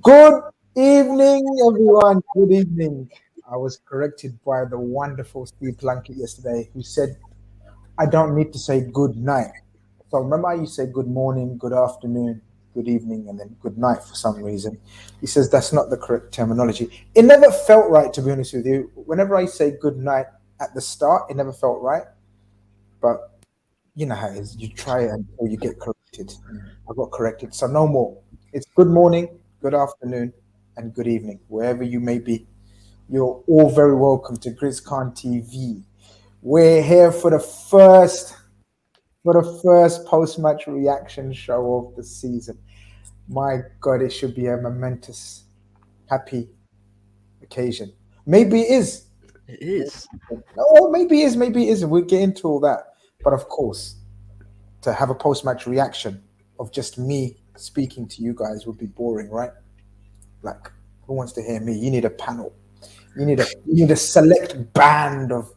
Good evening, everyone. Good evening. I was corrected by the wonderful Steve Plunkett yesterday, who said I don't need to say good night. So remember, you say good morning, good afternoon, good evening, and then good night for some reason. He says that's not the correct terminology. It never felt right, to be honest with you. Whenever I say good night at the start, it never felt right. But you know how it is. You try it until you get corrected. I got corrected. So no more. It's good morning, good afternoon, and good evening, wherever you may be. You're all very welcome to Grizz Khan TV. We're here for the first post-match reaction show of the season. My God, it should be a momentous, happy occasion. Maybe it is. It is. Oh, maybe it is. Maybe it isn't. We'll get into all that. But of course, to have a post-match reaction of just me speaking to you guys would be boring, right? Like, who wants to hear me? You need a panel. You need a select band of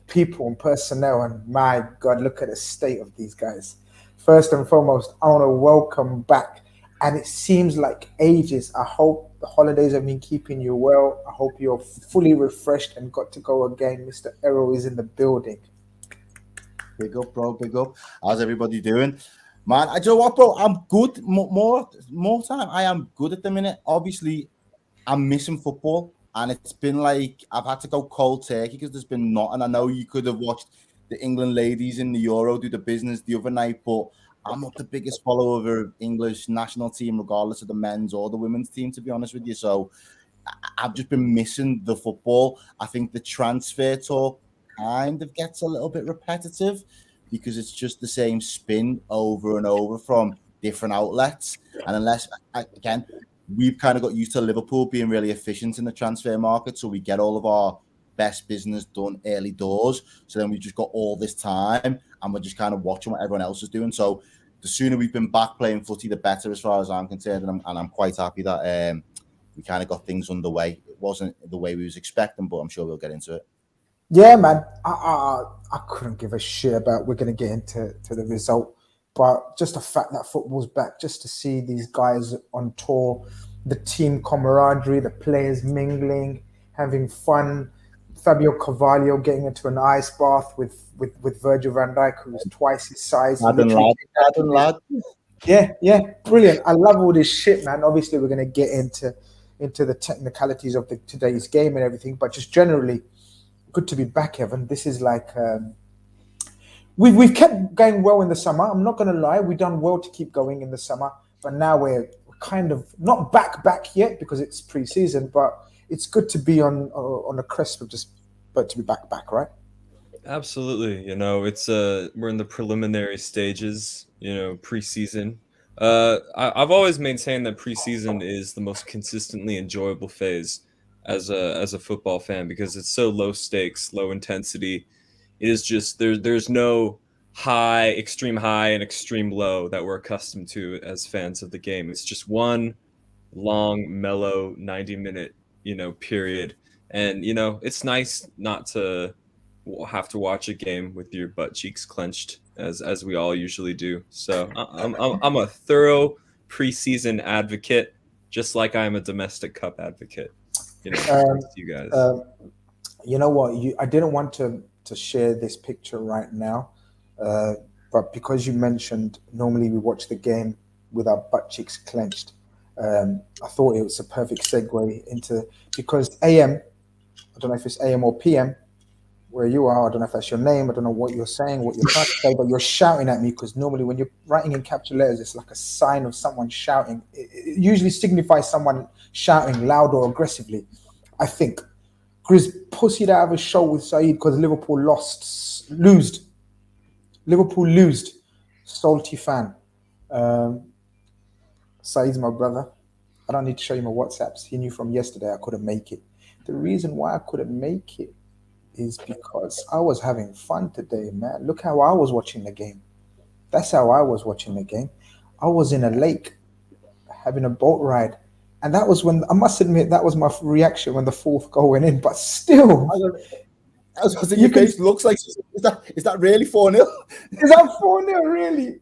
people and personnel. And my God, look at the state of these guys. First and foremost, I want to welcome back. And it seems like ages. I hope the holidays have been keeping you well. I hope you're fully refreshed and got to go again. Mr. Errol is in the building. Big up, bro. Big up. How's everybody doing? Man, I do you know what, bro? I'm good. More time. I am good at the minute. Obviously, I'm missing football. And it's been like I've had to go cold turkey because there's been nothing. I know you could have watched the England ladies in the Euro do the business the other night, but I'm not the biggest follower of the English national team, regardless of the men's or the women's team, to be honest with you. So I've just been missing the football. I think the transfer talk kind of gets a little bit repetitive because it's just the same spin over and over from different outlets. And unless, again, we've kind of got used to Liverpool being really efficient in the transfer market, so we get all of our best business done early doors. So then we just got all this time, and we're just kind of watching what everyone else is doing. So the sooner we've been back playing footy, the better, as far as I'm concerned. And I'm quite happy that we kind of got things underway. It wasn't the way we was expecting, but I'm sure we'll get into it. Yeah, man. I couldn't give a shit about. We're going to get into the result, but just the fact that football's back, just to see these guys on tour, the team camaraderie, the players mingling, having fun. Fabio Carvalho getting into an ice bath with Virgil van Dijk, who's twice his size. Lad. Yeah, brilliant. I love all this shit, man. Obviously, we're going to get into the technicalities of today's game and everything, but just generally, good to be back, Evan. This is like we've kept going well in the summer. I'm not going to lie, we've done well to keep going in the summer, but now we're kind of not back yet because it's pre-season, but it's good to be on the crest of just, but to be back, right? Absolutely. It's we're in the preliminary stages, pre-season. I've always maintained that pre-season is the most consistently enjoyable phase as a football fan because it's so low stakes, low intensity. It is just there's no extreme high and extreme low that we're accustomed to as fans of the game. It's just one long, mellow 90-minute, period. And it's nice not to have to watch a game with your butt cheeks clenched as we all usually do. So I'm a thorough preseason advocate, just like I'm a domestic cup advocate. You guys. You know what? I didn't want to share this picture right now, but because you mentioned normally we watch the game with our butt cheeks clenched, I thought it was a perfect segue into, because AM, I don't know if it's AM or PM, where you are, I don't know if that's your name, I don't know what you're saying, what you're trying to say, but you're shouting at me, because normally when you're writing in capital letters, it's like a sign of someone shouting. It usually signifies someone shouting loud or aggressively, I think. Grizz pussied out of a show with Saeed because Liverpool lost. Salty fan. Saeed's my brother. I don't need to show you my WhatsApps. He knew from yesterday I couldn't make it. The reason why I couldn't make it is because I was having fun today, man. Look how I was watching the game. That's how I was watching the game. I was in a lake having a boat ride. And that was when, I must admit, that was my reaction when the fourth goal went in. But still, your face looks like, is that really 4-0? Is that 4-0 really?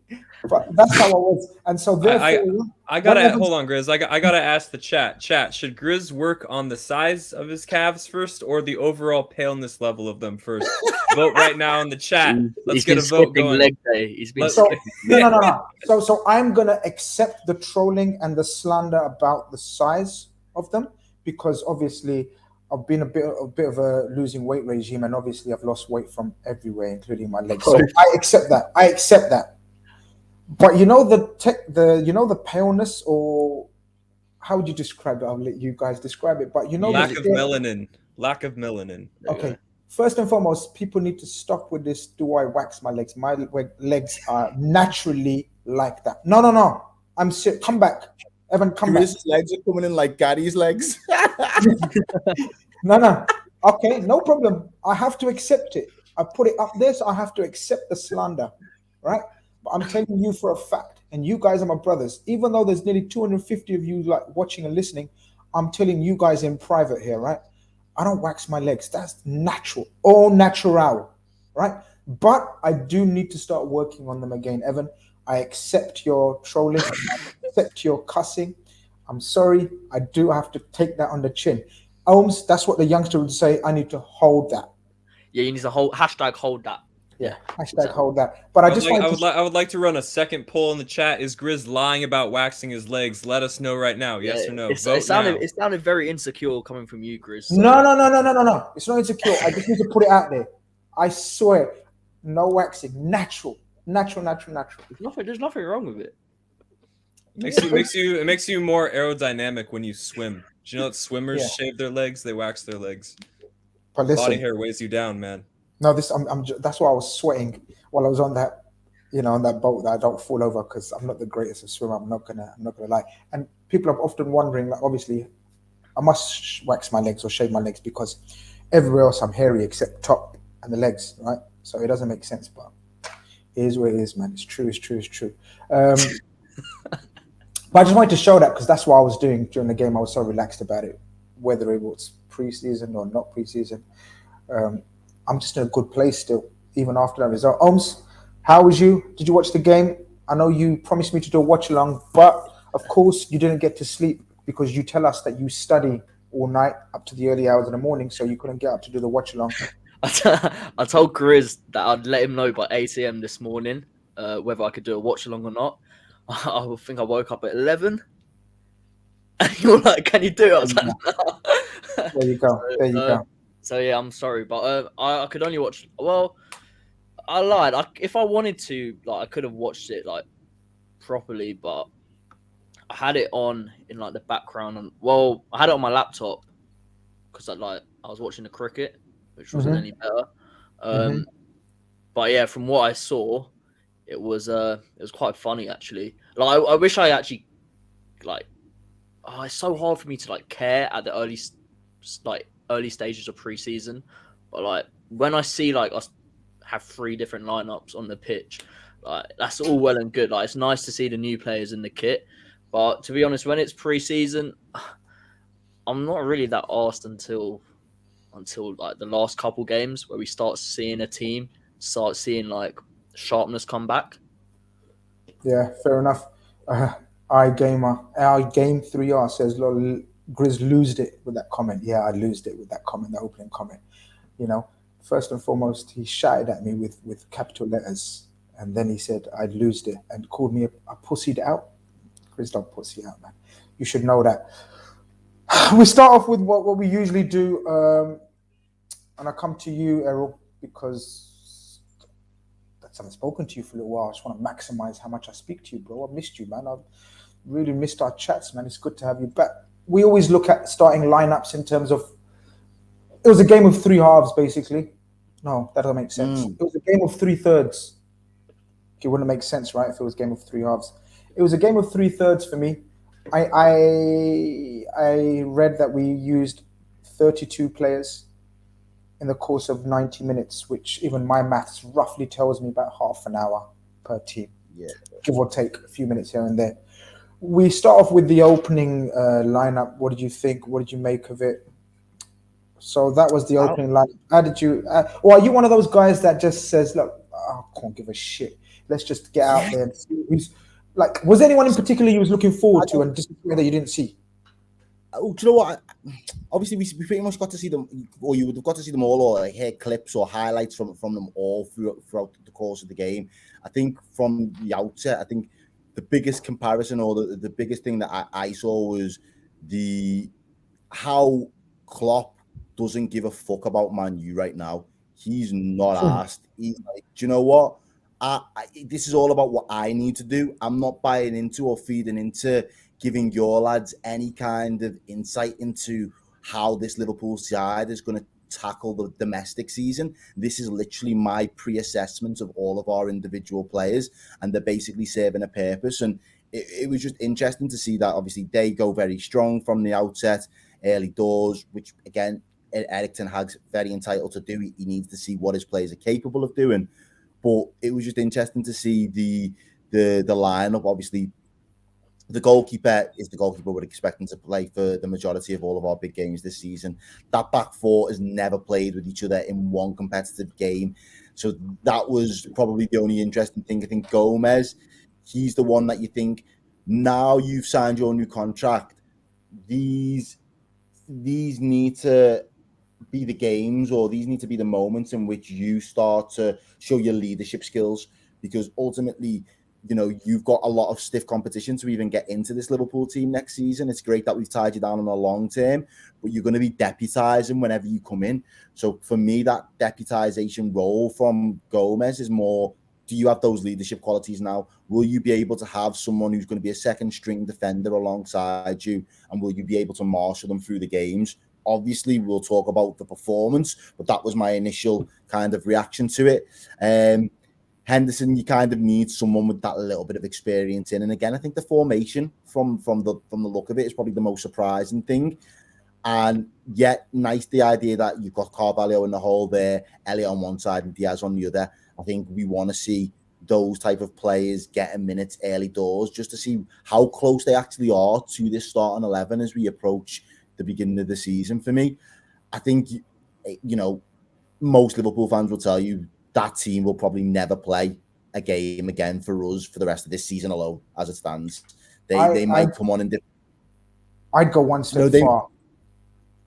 But that's how I was, and so therefore, I gotta hold on, Grizz. I gotta ask the chat. Chat, should Grizz work on the size of his calves first, or the overall paleness level of them first? Vote right now in the chat. Let's get a vote going. Leg day. He's been no. So I'm gonna accept the trolling and the slander about the size of them, because obviously I've been a bit of a losing weight regime, and obviously I've lost weight from everywhere, including my legs. So I accept that. But you know the paleness, or how would you describe it? I'll let you guys describe it. But you know, lack of melanin. Okay. First and foremost, people need to stop with this. Do I wax my legs? My legs are naturally like that. No. I'm serious. Come back, Evan. Come back. His legs are coming in like Gaddy's legs. No. Okay, no problem. I have to accept it. I put it up there, so I have to accept the slander, right? But I'm telling you for a fact, and you guys are my brothers. Even though there's nearly 250 of you like watching and listening, I'm telling you guys in private here, right? I don't wax my legs. That's natural, all natural, right? But I do need to start working on them again, Evan. I accept your trolling. I accept your cussing. I'm sorry. I do have to take that on the chin. Ohms, that's what the youngster would say. I need to hold that. Yeah, you need to hold that. Yeah, hashtag hold that. But I would like to run a second poll in the chat. Is Grizz lying about waxing his legs? Let us know right now. Yes or no. It sounded very insecure coming from you, Grizz. So. No. It's not insecure. I just need to put it out there. I swear, no waxing. Natural. There's nothing wrong with it. It makes you more aerodynamic when you swim. Do you know that swimmers shave their legs? They wax their legs. But listen, body hair weighs you down, man. No, that's why I was sweating while I was on that, on that boat, that I don't fall over, because I'm not the greatest of swimmer. I'm not gonna lie. And people are often wondering, like, obviously, I must wax my legs or shave my legs because everywhere else I'm hairy except top and the legs, right? So it doesn't make sense, but it is what it is, man. It's true. But I just wanted to show that because that's what I was doing during the game. I was so relaxed about it, whether it was preseason or not preseason. I'm just in a good place still, even after that result. Ohms, how was you? Did you watch the game? I know you promised me to do a watch along, but of course you didn't get to sleep because you tell us that you study all night up to the early hours in the morning, so you couldn't get up to do the watch along. I told Grizz that I'd let him know by 8 a.m. this morning whether I could do a watch along or not. I think I woke up at 11. And you were like, "Can you do it?" I was like, "No." There you go. So yeah, I'm sorry, but I could only watch. Well, I lied. If I wanted to, like, I could have watched it like properly, but I had it on in like the background. And I had it on my laptop because I was watching the cricket, which wasn't any better. But yeah, from what I saw, it was quite funny actually. Like I wish I actually it's so hard for me to like care at the early stages of preseason, but like when I see like us have 3 different lineups on the pitch, like that's all well and good. Like it's nice to see the new players in the kit, but to be honest, when it's preseason, I'm not really that arsed until like the last couple games where we start seeing like sharpness come back. Yeah, fair enough. Our game 3R says, Grizz losed it with that comment. Yeah, I losed it with that comment, the opening comment. First and foremost, he shouted at me with capital letters, and then he said I'd losed it and called me a pussied out. Grizz don't pussy out, man. You should know that. We start off with what we usually do, and I come to you, Errol, because I haven't spoken to you for a little while. I just want to maximize how much I speak to you, bro. I missed you, man. I've really missed our chats, man. It's good to have you back. We always look at starting lineups in terms of, it was a game of 3 halves, basically. No, that doesn't make sense. It was a game of 3/3. It wouldn't make sense, right, if it was a game of 3 halves. It was a game of 3/3 for me. I read that we used 32 players in the course of 90 minutes, which even my maths roughly tells me about half an hour per team. Yeah, give or take a few minutes here and there. We start off with the opening lineup. What did you think? What did you make of it? So that was the opening lineup. How did you? Or are you one of those guys that just says, "Look, I can't give a shit. Let's just get out there and see who's like. Was anyone in particular you was looking forward to and disappointed that you didn't see? Oh, do you know what? Obviously, we pretty much got to see them, or you would have got to see them all, or like hear clips or highlights from them all throughout the course of the game. I think from the outset, I think the biggest comparison or the biggest thing that I saw was how Klopp doesn't give a fuck about Man U right now. He's not asked. He's like, do you know what? This is all about what I need to do. I'm not buying into or feeding into giving your lads any kind of insight into how this Liverpool side is going to tackle the domestic season. This is literally my pre-assessment of all of our individual players, and they're basically serving a purpose. And it was just interesting to see that. Obviously, they go very strong from the outset, early doors, which again, Erik ten Hag's very entitled to do. He needs to see what his players are capable of doing. But it was just interesting to see the lineup. Obviously, the goalkeeper is the goalkeeper we're expecting to play for the majority of all of our big games this season. That back four has never played with each other in one competitive game. So that was probably the only interesting thing. I think Gomez, he's the one that you think, now you've signed your new contract, these need to be the games, or these need to be the moments in which you start to show your leadership skills, because ultimately, you know, you've got a lot of stiff competition to even get into this Liverpool team next season. It's great that we've tied you down on the long term, but you're going to be deputizing whenever you come in. So for me, that deputization role from Gomez is more, do you have those leadership qualities now? Will you be able to have someone who's going to be a second string defender alongside you? And will you be able to marshal them through the games? Obviously, we'll talk about the performance, but that was my initial kind of reaction to it. Henderson, you kind of need someone with that little bit of experience in. And again, I think the formation from the look of it is probably the most surprising thing. And yet, nice the idea that you've got Carvalho in the hole there, Elliott on one side and Diaz on the other. I think we want to see those type of players getting minutes early doors, just to see how close they actually are to this starting 11 as we approach the beginning of the season. For me, I think, you know, most Liverpool fans will tell you that team will probably never play a game again for us for the rest of this season alone, as it stands. They might come on and I'd go one step far.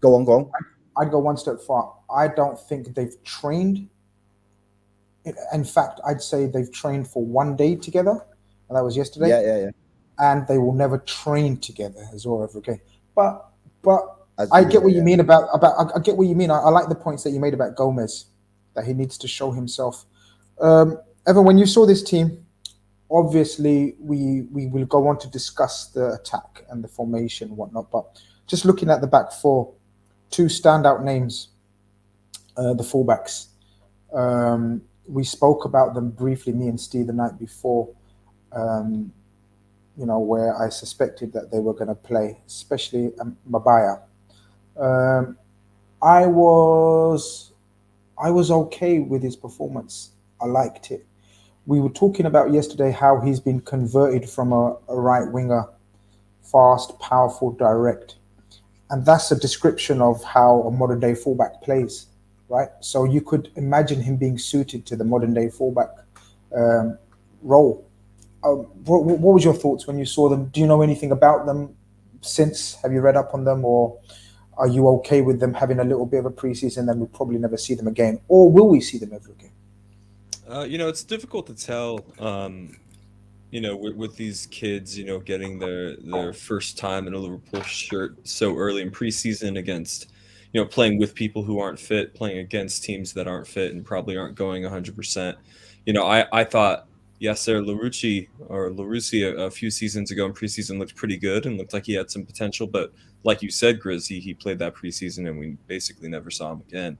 Go on. I'd go one step far. I don't think they've trained. In fact, I'd say they've trained for one day together, and that was yesterday. Yeah. And they will never train together as well ever again. But I get what you mean about. I get what you mean. I like the points that you made about Gomez, that he needs to show himself. Evan, when you saw this team, obviously we will go on to discuss the attack and the formation and whatnot. But just looking at the back four, two standout names, the fullbacks. We spoke about them briefly, me and Steve, the night before. You know, where I suspected that they were going to play, especially Mabaya. I was okay with his performance. I liked it. We were talking about yesterday how he's been converted from a right winger, fast, powerful, direct. And that's a description of how a modern day fullback plays, right? So you could imagine him being suited to the modern day fullback role. What was your thoughts when you saw them? Do you know anything about them since? Have you read up on them, or are you okay with them having a little bit of a preseason and we'll probably never see them again? Or will we see them ever again? You know, it's difficult to tell, you know, with these kids, you know, getting their first time in a Liverpool shirt so early in preseason against, you know, playing with people who aren't fit, playing against teams that aren't fit and probably aren't going 100%. You know, I thought Yasser Larouci a few seasons ago in preseason looked pretty good and looked like he had some potential. But like you said, Grizz, he played that preseason and we basically never saw him again.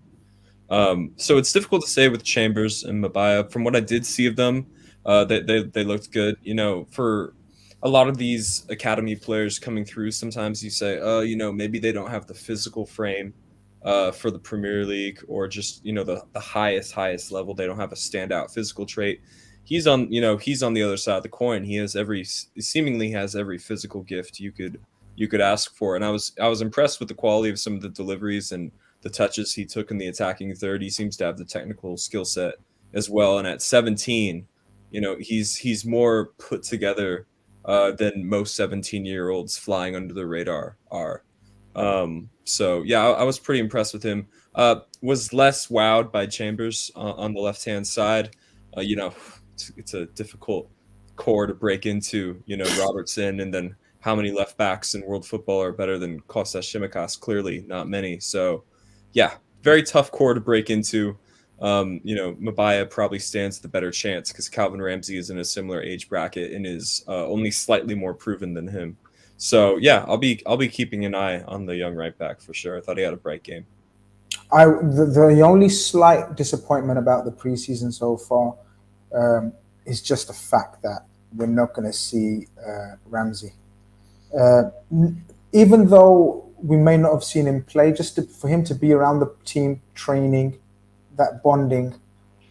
So it's difficult to say with Chambers and Mabaya. From what I did see of them, they looked good. You know, for a lot of these academy players coming through, sometimes you say, you know, maybe they don't have the physical frame for the Premier League, or just, you know, the highest level. They don't have a standout physical trait. He's on the other side of the coin. He seemingly has every physical gift you could ask for. And I was impressed with the quality of some of the deliveries and the touches he took in the attacking third. He seems to have the technical skill set as well. And at 17, he's more put together than most 17-year-olds flying under the radar are. So yeah, I was pretty impressed with him. Was less wowed by Chambers on the left-hand side. It's a difficult core to break into. Robertson, and then how many left backs in world football are better than Kostas Tsimikas? Clearly, not many. So yeah, very tough core to break into. Mabaya probably stands the better chance because Calvin Ramsey is in a similar age bracket and is only slightly more proven than him. So yeah, I'll be keeping an eye on the young right back for sure. I thought he had a bright game. The only slight disappointment about the preseason so far is just the fact that we're not going to see Ramsey. Even though we may not have seen him play, for him to be around the team training, that bonding,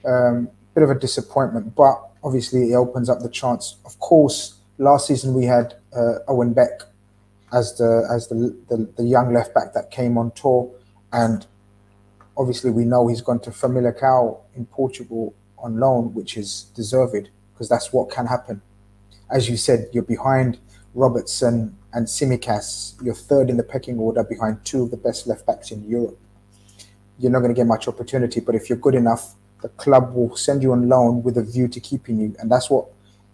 bit of a disappointment. But obviously, it opens up the chance. Of course, last season we had Owen Beck as the young left back that came on tour, and obviously we know he's gone to Famalicão in Portugal on loan, which is deserved because that's what can happen. As you said, you're behind Robertson and Tsimikas. You're third in the pecking order behind two of the best left backs in Europe. You're not going to get much opportunity, but if you're good enough, the club will send you on loan with a view to keeping you, and that's what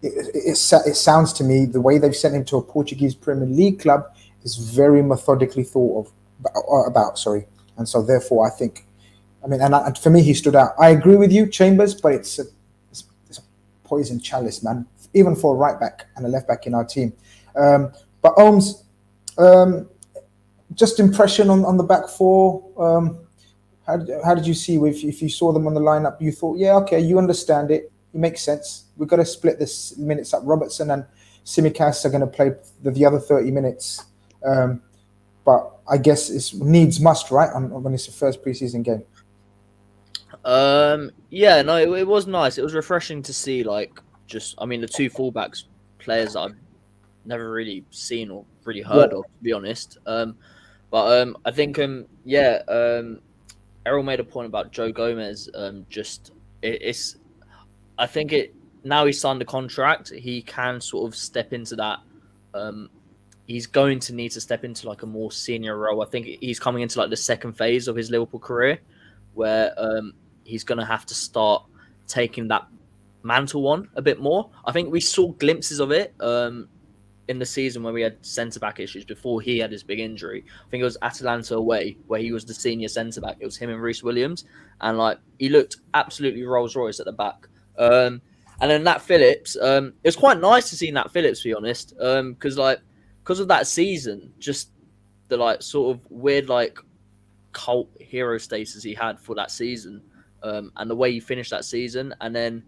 it sounds to me. The way they've sent him to a Portuguese Premier League club is very methodically thought about. And so therefore, I think, and for me, he stood out. I agree with you, Chambers, but it's a poison chalice, man. Even for a right back and a left back in our team. But Ohms, just impression on the back four. How did you see if you saw them on the lineup? You thought, yeah, okay, you understand it. It makes sense. We've got to split this minutes up. Robertson and Tsimikas are going to play the other 30 minutes. But I guess it's needs must, right? When it's the first preseason game. Yeah, no, it was nice. It was refreshing to see, the two fullbacks, players that I've never really seen or really heard of, to be honest. But I think, Errol made a point about Joe Gomez. I think now he's signed a contract, he can sort of step into that. He's going to need to step into a more senior role. I think he's coming into the second phase of his Liverpool career, where he's going to have to start taking that mantle on a bit more. I think we saw glimpses of it in the season when we had centre-back issues before he had his big injury. I think it was Atalanta away where he was the senior centre-back. It was him and Reece Williams. And he looked absolutely Rolls-Royce at the back. And then Nat Phillips, it was quite nice to see Nat Phillips, to be honest, because of that season, just the sort of weird cult hero status he had for that season, and the way he finished that season, and then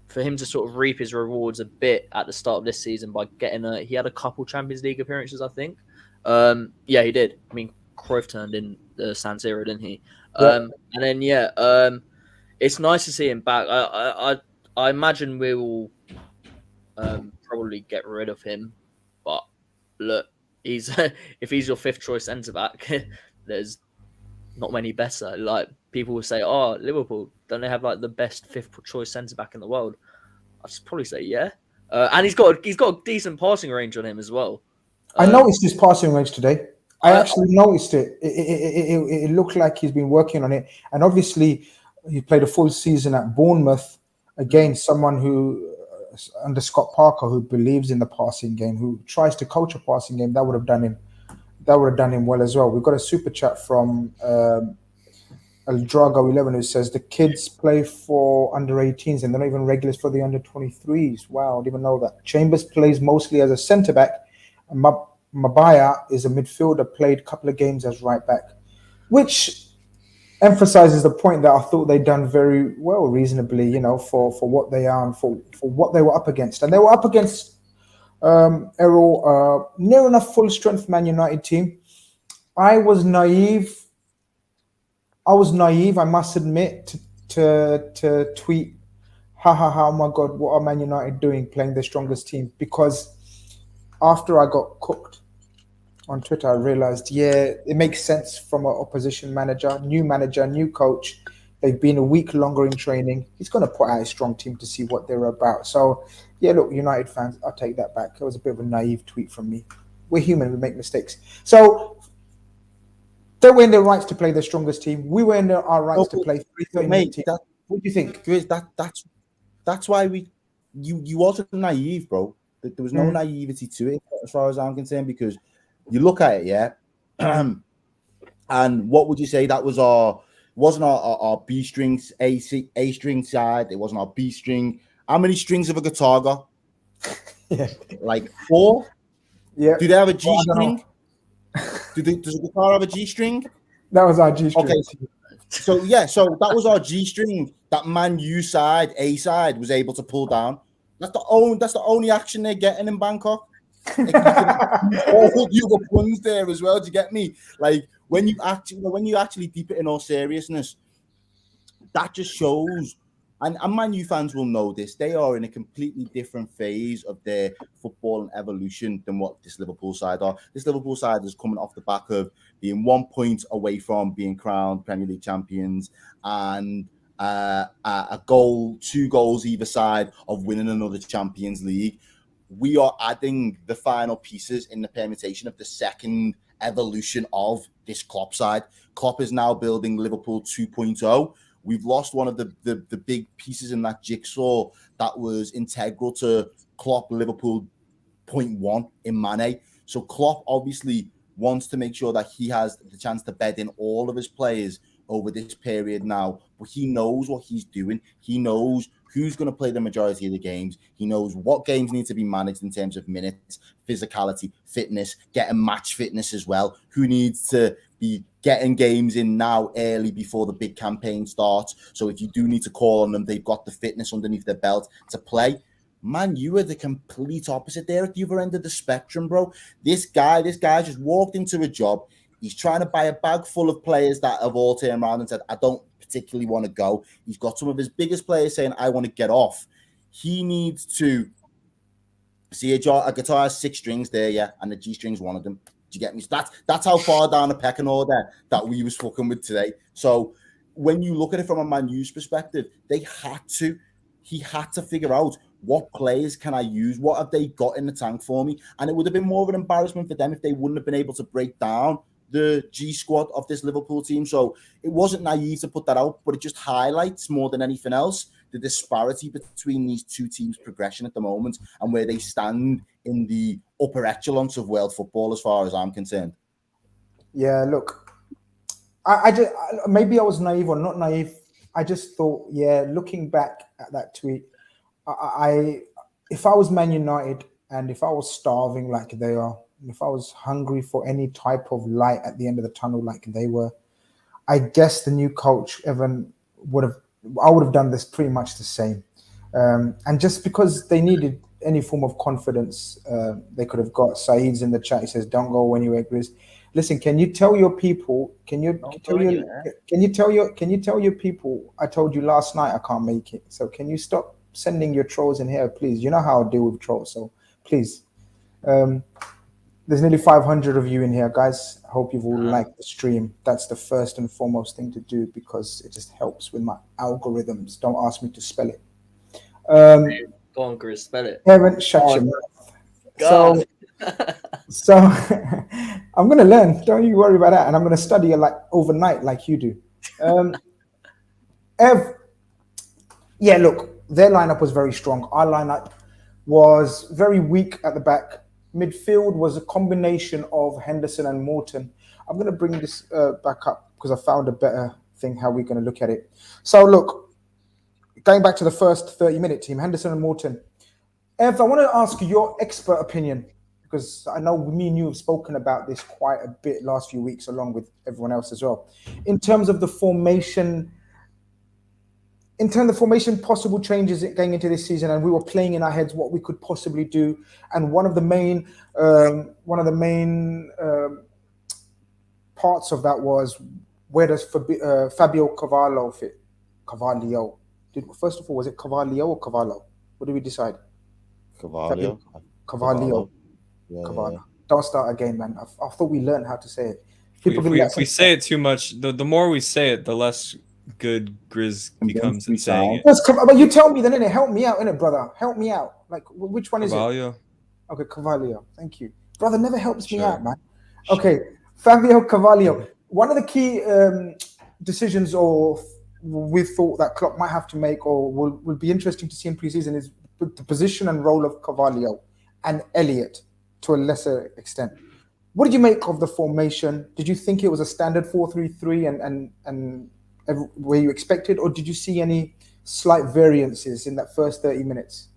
for him to sort of reap his rewards a bit at the start of this season by he had a couple Champions League appearances, I think. Yeah, he did. Cruyff turned in the San Siro, didn't he? And then it's nice to see him back. I imagine we will probably get rid of him, but look, if he's your fifth choice centre back, there's not many better. People will say, "Oh, Liverpool, don't they have the best fifth choice centre back in the world?" I'd probably say yeah, and he's got a decent passing range on him as well. I noticed his passing range today. I actually noticed it. It looked like he's been working on it, and obviously he played a full season at Bournemouth against someone who, under Scott Parker, who believes in the passing game, who tries to coach a passing game. That would have done him well as well. We've got a super chat from El Drago 11 who says the kids play for under 18s and they're not even regulars for the under 23s. Wow, I didn't even know that. Chambers plays mostly as a centre back, and Mabaya is a midfielder, played a couple of games as right back, which emphasizes the point that I thought they'd done very well, reasonably, for what they are and for what they were up against. And they were up against Errol, near enough full strength Man United team. I was naive, I must admit, to tweet, oh my God, what are Man United doing playing the strongest team? Because after I got cooked on Twitter, I realized, it makes sense from an opposition manager, new coach, They've been a week longer in training. He's going to put out a strong team to see what they're about. So, yeah, look, United fans, I'll take that back. It was a bit of a naive tweet from me. We're human. We make mistakes. So they were in their rights to play their strongest team. We were in our rights to play 3-30-minute team. What do you think? That's why you wasn't naive, bro. There was no naivety to it as far as I'm concerned, because you look at it, yeah. And what would you say? That was wasn't our B string, A string side. It wasn't our B string. How many strings have a guitar got? Yeah. Like 4. Yeah. Do they have a G string? Does a guitar have a G string? That was our G string. Okay. So that was our G string. That Man U side, A side, was able to pull down. That's the only action they're getting in Bangkok. All the other ones there as well. Do you get me? Like when you actually deep it in all seriousness, that just shows. And Man U fans will know this. They are in a completely different phase of their football and evolution than what this Liverpool side are. This Liverpool side is coming off the back of being 1 point away from being crowned Premier League champions and a goal, 2 goals either side of winning another Champions League. We are adding the final pieces in the permutation of the second evolution of this Klopp side. Klopp is now building Liverpool 2.0. We've lost one of the big pieces in that jigsaw that was integral to Klopp Liverpool 0.1 in Mane. So Klopp obviously wants to make sure that he has the chance to bed in all of his players over this period now. But he knows what he's doing. He knows who's going to play the majority of the games. He knows what games need to be managed in terms of minutes, physicality, fitness, getting match fitness as well. Who needs to be getting games in now early before the big campaign starts. So if you do need to call on them, they've got the fitness underneath their belt to play. Man, you are the complete opposite there at the other end of the spectrum, bro. This guy just walked into a job. He's trying to buy a bag full of players that have all turned around and said, I don't particularly want to go. He's got some of his biggest players saying, I want to get off. He needs to see a guitar has 6 strings there, yeah, and the G string's one of them. Do you get me? That's how far down the pecking order that we was fucking with today. So when you look at it from a Man U's perspective, he had to figure out what players can I use? What have they got in the tank for me? And it would have been more of an embarrassment for them if they wouldn't have been able to break down the G squad of this Liverpool team. So it wasn't naive to put that out, but it just highlights more than anything else the disparity between these two teams' progression at the moment and where they stand in the upper echelons of world football, as far as I'm concerned. Yeah, look, I just maybe I was naive or not naive. I just thought, yeah, looking back at that tweet, if I was Man United and if I was starving like they are, if I was hungry for any type of light at the end of the tunnel like they were, I guess the new coach Evan would have done this pretty much the same. And just because they needed any form of confidence, they could have got. Saeed's in the chat. He says, "Don't go anywhere, Grizz." Listen, can you tell your people? Can you tell your people? I told you last night I can't make it. So can you stop sending your trolls in here, please? You know how I deal with trolls, so please. There's nearly 500 of you in here, guys. I hope you've all liked the stream. That's the first and foremost thing to do because it just helps with my algorithms. Don't ask me to spell it. Go on, Grizz, spell it. Evan, shut your mouth. So I'm going to learn. Don't you worry about that. And I'm going to study it like overnight like you do. Ev, yeah, look, their lineup was very strong. Our lineup was very weak at the back. Midfield was a combination of Henderson and Morton. I'm going to bring this back up because I found a better thing how we're going to look at it. So look, going back to the first 30-minute team, Henderson and Morton. Ev, I want to ask your expert opinion because I know me and you have spoken about this quite a bit last few weeks along with everyone else as well. In terms of the formation, possible changes going into this season, and we were playing in our heads what we could possibly do. And one of the main parts of that was where does Fabio Carvalho fit? Carvalho. First of all, was it Carvalho or Carvalho? What did we decide? Carvalho. Yeah. Carvalho. Don't start again, man. I thought we learned how to say it. If we say it too much, the more we say it, the less good Grizz Convince becomes me, in saying it. Kall. But you tell me then, innit? Help me out, innit, brother? Help me out. Like, which one is it? Carvalho. Okay, Carvalho. Thank you. Brother never helps me Sure. out, man. Okay, Fabio Carvalho. One of the key decisions or we thought that Klopp might have to make or will be interesting to see in preseason is the position and role of Carvalho and Elliott to a lesser extent. What did you make of the formation? Did you think it was a standard 4-3-3 and where you expected, or did you see any slight variances in that first 30 minutes?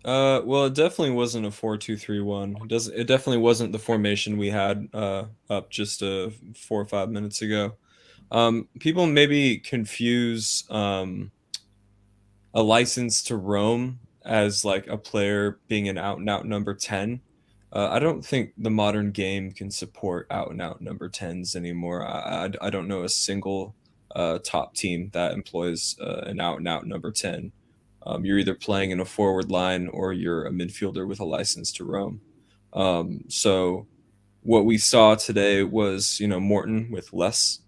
Well, it definitely wasn't a 4-2-3-1. It definitely wasn't the formation we had up just 4 or 5 minutes ago. People maybe confuse a license to roam as like a player being an out and out number 10. I don't think the modern game can support out and out number 10s anymore. I don't know a single top team that employs an out and out number 10. You're either playing in a forward line or you're a midfielder with a license to roam. So what we saw today was, Morton with less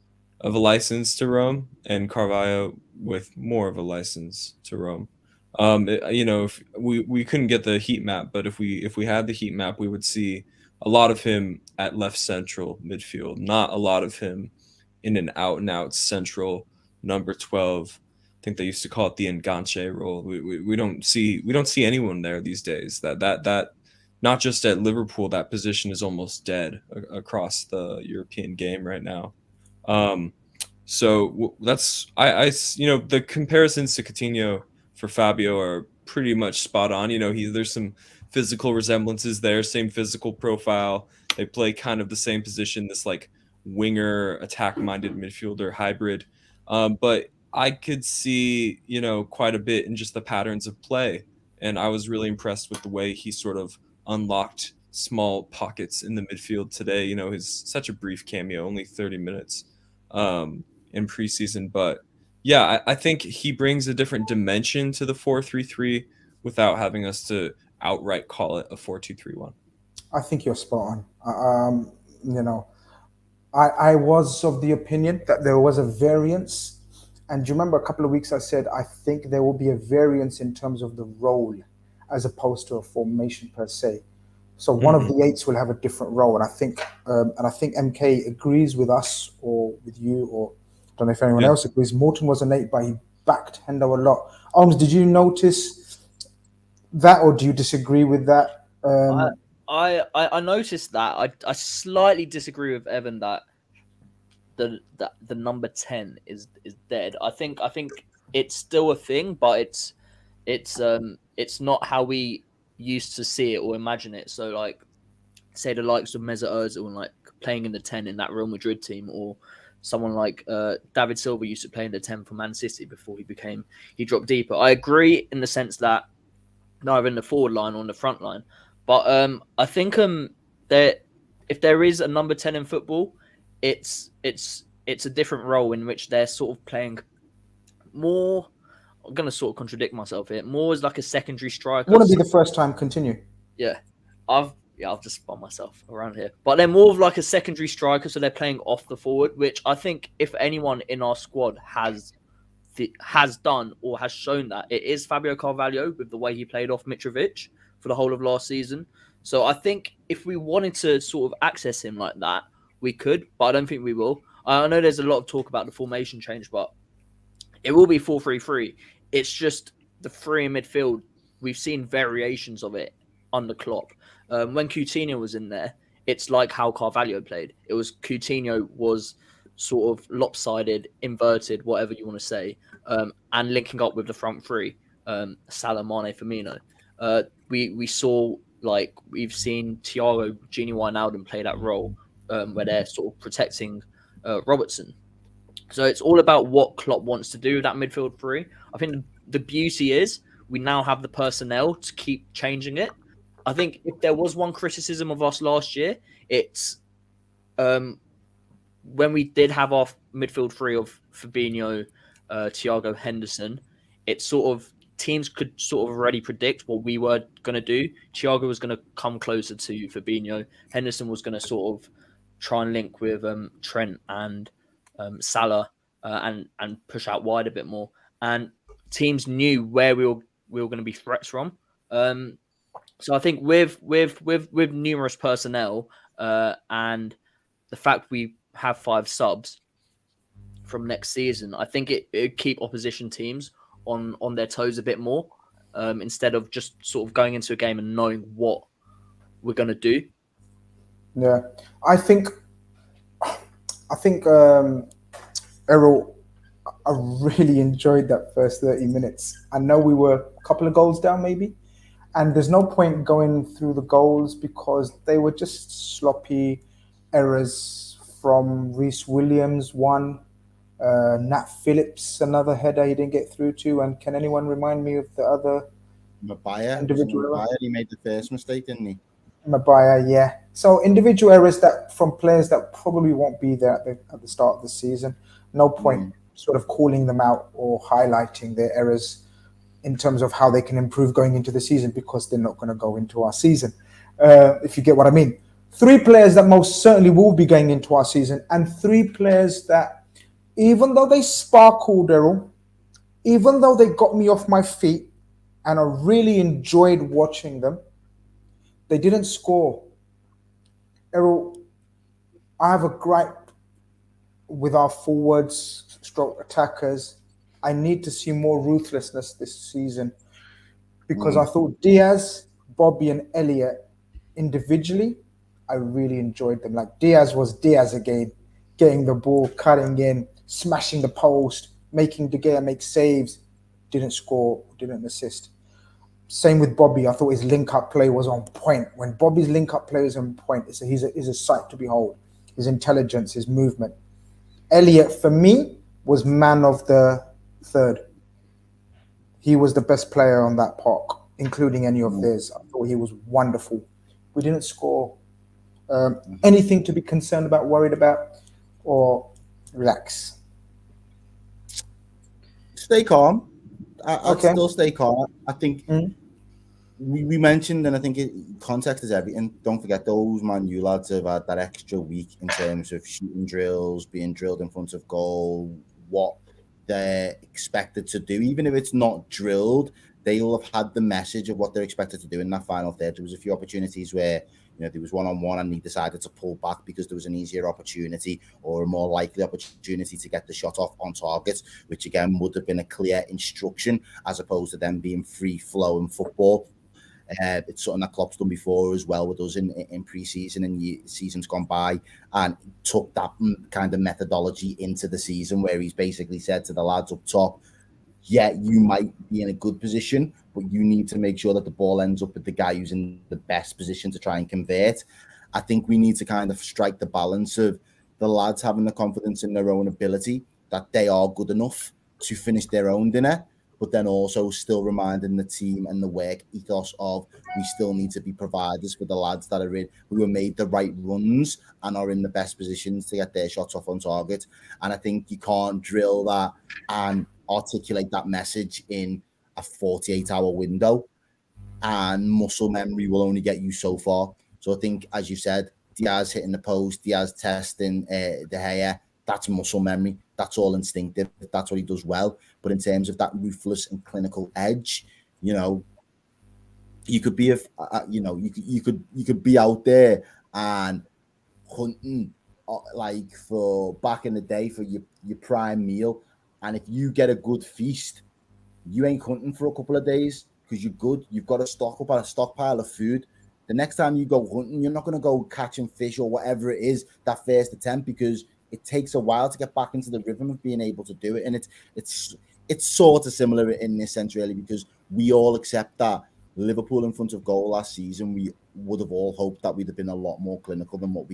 of a license to roam and Carvalho with more of a license to roam. If we couldn't get the heat map, but if we had the heat map, we would see a lot of him at left central midfield, not a lot of him in an out and out central number 12. I think they used to call it the enganche role. We don't see anyone there these days. That not just at Liverpool, that position is almost dead across the European game right now. So that's the comparisons to Coutinho for Fabio are pretty much spot on. There's some physical resemblances there, same physical profile. They play kind of the same position, this like winger attack-minded midfielder hybrid. But I could see, quite a bit in just the patterns of play. And I was really impressed with the way he sort of unlocked small pockets in the midfield today. His such a brief cameo, only 30 minutes in preseason. But yeah, I think he brings a different dimension to the 4-3-3 without having us to outright call it a 4-2-3-1. I think you're spot on. I was of the opinion that there was a variance. And do you remember a couple of weeks I said, I think there will be a variance in terms of the role as opposed to a formation per se. So one of the eights will have a different role. And I think MK agrees with us or with you, or I don't know if anyone else agrees. Morton was an 8, but he backed Hendo a lot. Holmes, did you notice that, or do you disagree with that? I noticed that. I slightly disagree with Evan that the number 10 is dead. I think it's still a thing, but it's not how we used to see it or imagine it. So like, say the likes of Mesut Ozil and like playing in the 10 in that Real Madrid team, or someone like David Silva used to play in the 10 for Man City before he dropped deeper. I agree in the sense that neither in the forward line or in the front line, but I think that if there is a number 10 in football, it's a different role in which they're sort of playing more. I'm going to sort of contradict myself here. More as like a secondary striker. Wouldn't be the first time. Continue. Yeah. I've just spun myself around here. But they're more of like a secondary striker, so they're playing off the forward, which I think if anyone in our squad has done or has shown that, it is Fabio Carvalho with the way he played off Mitrovic for the whole of last season. So I think if we wanted to sort of access him like that, we could, but I don't think we will. I know there's a lot of talk about the formation change, but it will be 4-3-3. It's just the three in midfield. We've seen variations of it under Klopp. When Coutinho was in there, it's like how Carvalho played. It was Coutinho was sort of lopsided, inverted, whatever you want to say, and linking up with the front three, Salah, Mane, Firmino. We saw, like, we've seen Thiago, Gini Wijnaldum play that role where they're sort of protecting Robertson. So it's all about what Klopp wants to do with that midfield three. I think the beauty is we now have the personnel to keep changing it. I think if there was one criticism of us last year, it's when we did have our midfield three of Fabinho, Thiago, Henderson, it's sort of teams could sort of already predict what we were going to do. Thiago was going to come closer to Fabinho. Henderson was going to sort of try and link with Trent and Salah. and push out wide a bit more. And teams knew where we were going to be threats from. So I think with numerous personnel and the fact we have 5 subs from next season, I think it keep opposition teams on their toes a bit more, instead of just sort of going into a game and knowing what we're going to do. Yeah, I think Errol, I really enjoyed that first 30 minutes. I know we were a couple of goals down, maybe, and there's no point going through the goals because they were just sloppy errors from Reece Williams, one, Nat Phillips, another header he didn't get through to, and can anyone remind me of the other individual error? He made the first mistake, didn't he? Mabaya, yeah. So individual errors that from players that probably won't be there at the start of the season. No point sort of calling them out or highlighting their errors in terms of how they can improve going into the season because they're not going to go into our season. If you get what I mean. 3 players that most certainly will be going into our season, and 3 players that, even though they sparkled, Errol, even though they got me off my feet, and I really enjoyed watching them, they didn't score. Errol, I have a gripe with our forwards, stroke attackers. I need to see more ruthlessness this season because I thought Diaz, Bobby, and Elliott individually, I really enjoyed them. Like Diaz was Diaz again, getting the ball, cutting in, smashing the post, making De Gea make saves, didn't score, didn't assist. Same with Bobby. I thought his link-up play was on point. When Bobby's link-up play is on point, he's a sight to behold. His intelligence, his movement. Elliott, for me, was man of the third. He was the best player on that park, including any of theirs. I thought he was wonderful. We didn't score. Anything to be concerned about, worried about, or relax? Stay calm. I'll still stay calm. I think we mentioned, and I think context is everything. Don't forget those Man U lads have had that extra week in terms of shooting drills, being drilled in front of goal, what they're expected to do. Even if it's not drilled, they will have had the message of what they're expected to do in that final third. There was a few opportunities where there was one-on-one and he decided to pull back because there was an easier opportunity or a more likely opportunity to get the shot off on target, which again would have been a clear instruction as opposed to them being free-flowing football. It's something that Klopp's done before as well with us in pre-season and seasons gone by, and took that kind of methodology into the season where he's basically said to the lads up top, yeah, you might be in a good position, but you need to make sure that the ball ends up with the guy who's in the best position to try and convert. I think we need to kind of strike the balance of the lads having the confidence in their own ability that they are good enough to finish their own dinner, but then also still reminding the team and the work ethos of we still need to be providers for the lads that are in, who have made the right runs and are in the best positions to get their shots off on target. And I think you can't drill that and articulate that message in a 48-hour window, and muscle memory will only get you so far. So I think, as you said, Diaz hitting the post, Diaz testing De Gea, that's muscle memory. That's all instinctive. That's what he does well. But in terms of that ruthless and clinical edge, you could be you could be out there and hunting like for back in the day for your prime meal. And if you get a good feast, you ain't hunting for a couple of days because you're good. You've got a stockpile of food. The next time you go hunting, you're not going to go catching fish or whatever it is that first attempt, because it takes a while to get back into the rhythm of being able to do it. And it's sort of similar in this sense, really, because we all accept that Liverpool in front of goal last season, we would have all hoped that we'd have been a lot more clinical than what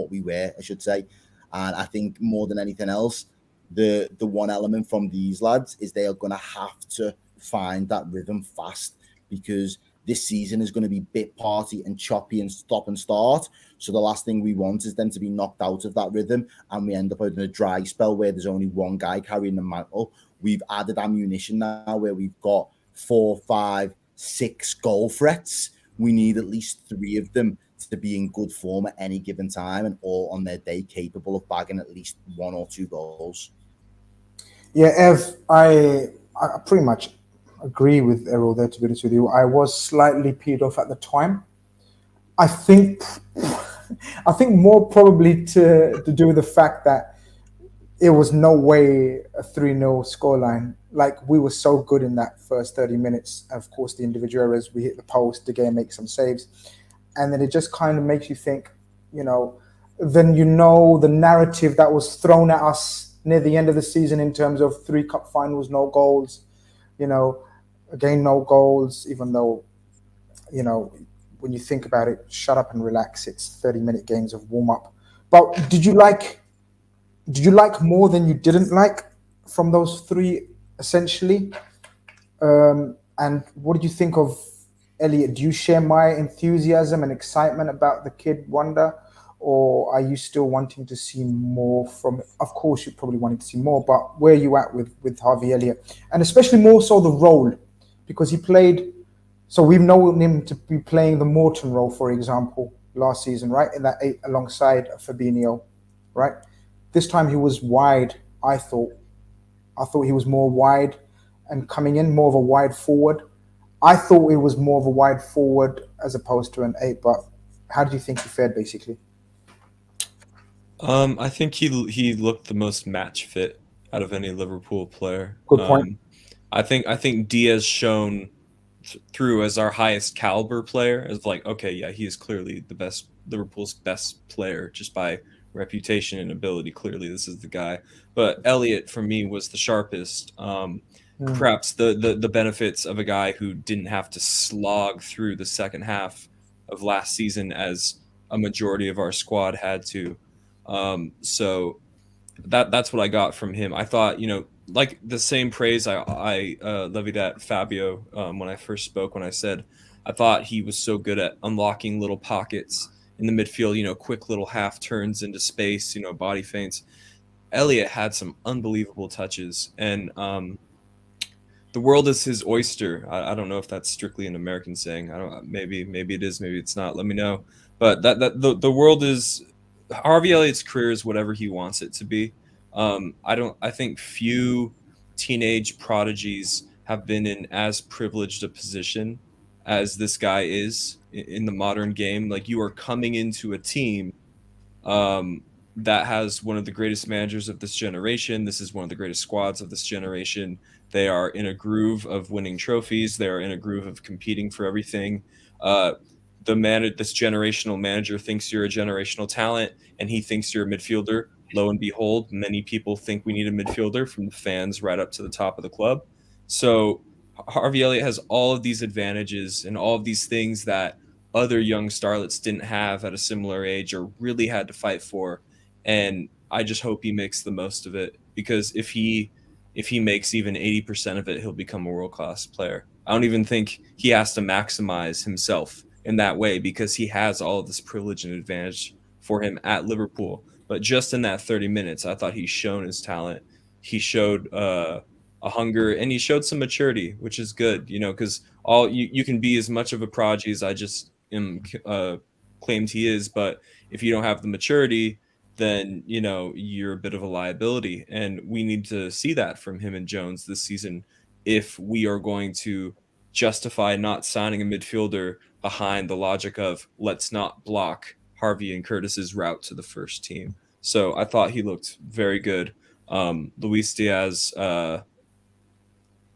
we were, I should say. And I think more than anything else, the one element from these lads is they are going to have to find that rhythm fast, because this season is going to be bit party and choppy and stop and start. So the last thing we want is them to be knocked out of that rhythm and we end up in a dry spell where there's only one guy carrying the mantle. We've added ammunition now where we've got 4, 5, 6 goal threats. We need at least 3 of them to be in good form at any given time and all on their day capable of bagging at least 1 or 2 goals. Yeah, Ev, I pretty much agree with Errol there. To be honest with you, I was slightly peed off at the time. I think, I think more probably to do with the fact that it was no way a 3-0 scoreline. Like, we were so good in that first 30 minutes. Of course, the individual errors, we hit the post, the game makes some saves. And then it just kind of makes you think, you know, then the narrative that was thrown at us near the end of the season in terms of 3 cup finals, no goals, you know, again, no goals, even though, you know, when you think about it, shut up and relax. It's 30-minute games of warm up. But did you like more than you didn't like from those three, essentially? And what did you think of Elliot? Do you share my enthusiasm and excitement about the kid wonder, or are you still wanting to see more from? Of course, you probably wanted to see more, but where are you at with Harvey Elliott, and especially more so the role, because he played. So we've known him to be playing the Morton role, for example, last season, right? In that eight alongside Fabinho, right? This time he was wide. I thought he was more wide and coming in more of a wide forward. I thought it was more of a wide forward as opposed to an eight. But how did you think he fared, basically? I think he looked the most match fit out of any Liverpool player. Good point. I think Diaz shone through as our highest caliber player, as like, okay, yeah, he is clearly the best, Liverpool's best player just by reputation and ability. Clearly, this is the guy. But Elliot for me was the sharpest. Mm. Perhaps the benefits of a guy who didn't have to slog through the second half of last season as a majority of our squad had to. So that's what I got from him. I thought, like the same praise I levied at Fabio when I first spoke, when I said I thought he was so good at unlocking little pockets in the midfield, quick little half turns into space, body feints. Elliot had some unbelievable touches, and the world is his oyster. I don't know if that's strictly an American saying. I don't. Maybe it is. Maybe it's not. Let me know. But the world is Harvey Elliott's career is whatever he wants it to be. I don't. I think few teenage prodigies have been in as privileged a position as this guy is in the modern game. Like, you are coming into a team um, that has one of the greatest managers of this generation. This is one of the greatest squads of this generation. They are in a groove of winning trophies. They are in a groove of competing for everything. Uh, this generational manager thinks you're a generational talent, and he thinks you're a midfielder. Lo and behold, many people think we need a midfielder, from the fans right up to the top of the club. So Harvey Elliott has all of these advantages and all of these things that other young starlets didn't have at a similar age or really had to fight for. And I just hope he makes the most of it, because if he makes even 80% of it, he'll become a world-class player. I don't even think he has to maximize himself in that way, because he has all of this privilege and advantage for him at Liverpool. But just in that 30 minutes, I thought he shown his talent. He showed a hunger, and he showed some maturity, which is good, because all you can be as much of a prodigy as I just claimed he is, but if you don't have the maturity, then you're a bit of a liability, and we need to see that from him and Jones this season if we are going to justify not signing a midfielder behind the logic of let's not block Harvey and Curtis's route to the first team. So I thought he looked very good. Luis Diaz,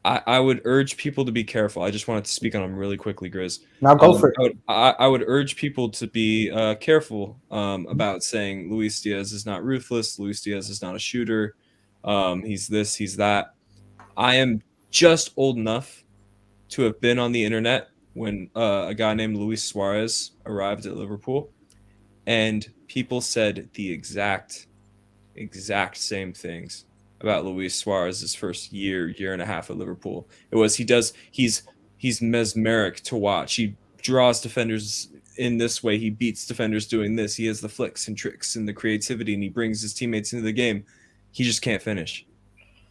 I would urge people to be careful. I just wanted to speak on him really quickly, Grizz. Now go for it. I would urge people to be careful about saying Luis Diaz is not ruthless. Luis Diaz is not a shooter. He's this, he's that. I am just old enough to have been on the internet when a guy named Luis Suarez arrived at Liverpool, and people said the exact same things about Luis Suarez's first year and a half at Liverpool. It was he's mesmeric to watch. He draws defenders in this way. He beats defenders doing this. He has the flicks and tricks and the creativity, and he brings his teammates into the game. He just can't finish.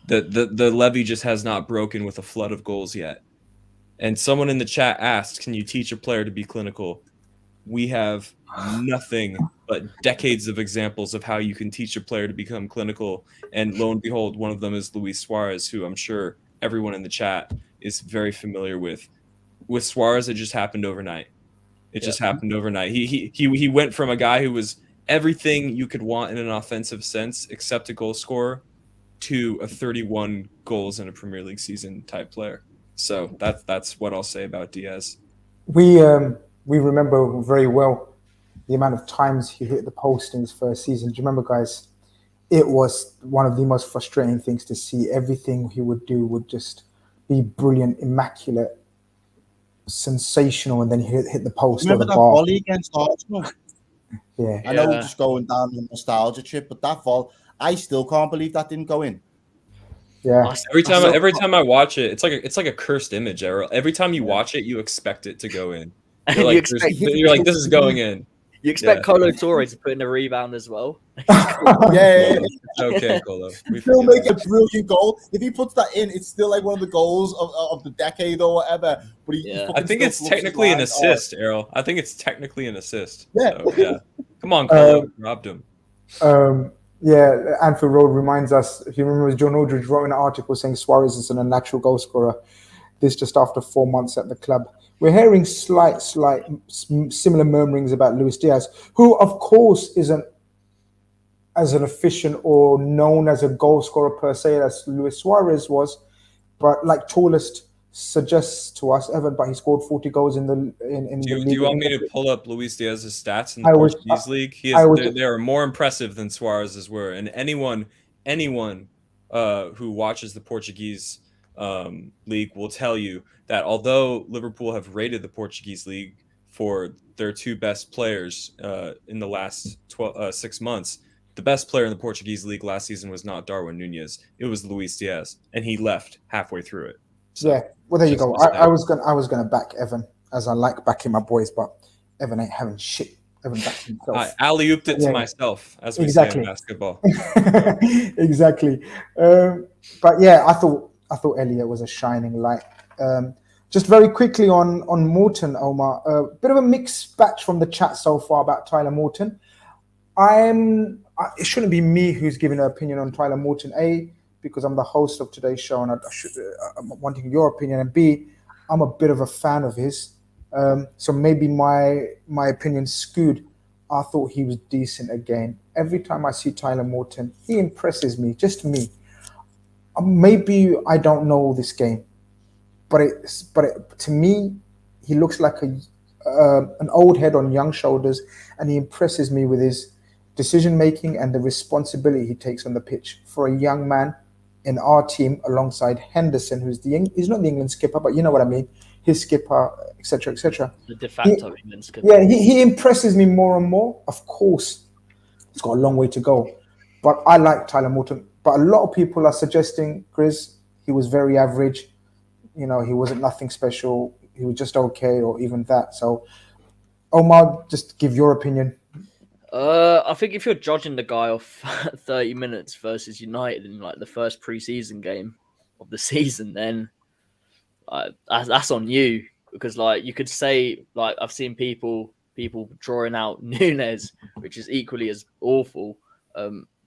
The levee just has not broken with a flood of goals yet. And someone in the chat asked, can you teach a player to be clinical? We have nothing but decades of examples of how you can teach a player to become clinical. And lo and behold, one of them is Luis Suarez, who I'm sure everyone in the chat is very familiar with. With Suarez, it just happened overnight. It just happened overnight. He went from a guy who was everything you could want in an offensive sense, except a goal scorer, to a 31 goals in a Premier League season type player. So that's what I'll say about Diaz. We remember very well the amount of times he hit the post in his first season. Do you remember, guys? It was one of the most frustrating things to see. Everything he would do would just be brilliant, immaculate, sensational, and then he hit the post. Remember that volley against Arsenal? Yeah. I know we're just going down the nostalgia trip, but that volley, I still can't believe that didn't go in. Yeah. Every time I watch it, it's like a cursed image, Errol. Every time you watch it, you expect it to go in. You're like, you're like, this is going in. You expect Torres to put in a rebound as well. Yeah. It's okay, Kolo. He'll make a brilliant goal. If he puts that in, it's still like one of the goals of the decade or whatever. But I think it's technically an assist, Errol. I think it's technically an assist. Yeah. So, yeah. Come on, Kolo. Robbed him. Yeah, Anfield Road reminds us, if you remember, John Aldridge wrote an article saying Suarez is an unnatural goal scorer. This just after 4 months at the club. We're hearing slight similar murmurings about Luis Diaz, who, of course, isn't as an efficient or known as a goal scorer per se as Luis Suarez was, but like Tallest suggests to us, Evan, but he scored 40 goals in the league. Do you want me to pull up Luis Diaz's stats in the Portuguese league? They are more impressive than Suarez's were, and anyone who watches the Portuguese league will tell you that although Liverpool have rated the Portuguese league for their two best players in the last 6 months, the best player in the Portuguese league last season was not Darwin Nunez. It was Luis Diaz, and he left halfway through it. So, yeah, well, there you go. I was gonna back Evan, as I like backing my boys, but Evan ain't having shit. Evan backed himself. I alley-ooped it to myself, as we say in basketball. Exactly. But yeah, I thought Elliott was a shining light. Just very quickly on Morton, Omar. A bit of a mixed batch from the chat so far about Tyler Morton. It shouldn't be me who's giving an opinion on Tyler Morton. A, because I'm the host of today's show and I'm wanting your opinion. And B, I'm a bit of a fan of his. So maybe my opinion's skewed. I thought he was decent again. Every time I see Tyler Morton, he impresses me, just me. Maybe I don't know this game, but to me, he looks like an old head on young shoulders, and he impresses me with his decision-making and the responsibility he takes on the pitch for a young man in our team alongside Henderson, he's not the England skipper, but you know what I mean, his skipper, etc., etc. The de facto England skipper. Yeah, he impresses me more and more. Of course, it's got a long way to go, but I like Tyler Morton. But a lot of people are suggesting, Grizz, he was very average. You know, he wasn't nothing special. He was just okay, or even that. So, Omar, just give your opinion. I think if you're judging the guy off 30 minutes versus United in like the first pre-season game of the season, then that's on you, because like you could say, like I've seen people drawing out Nunez, which is equally as awful.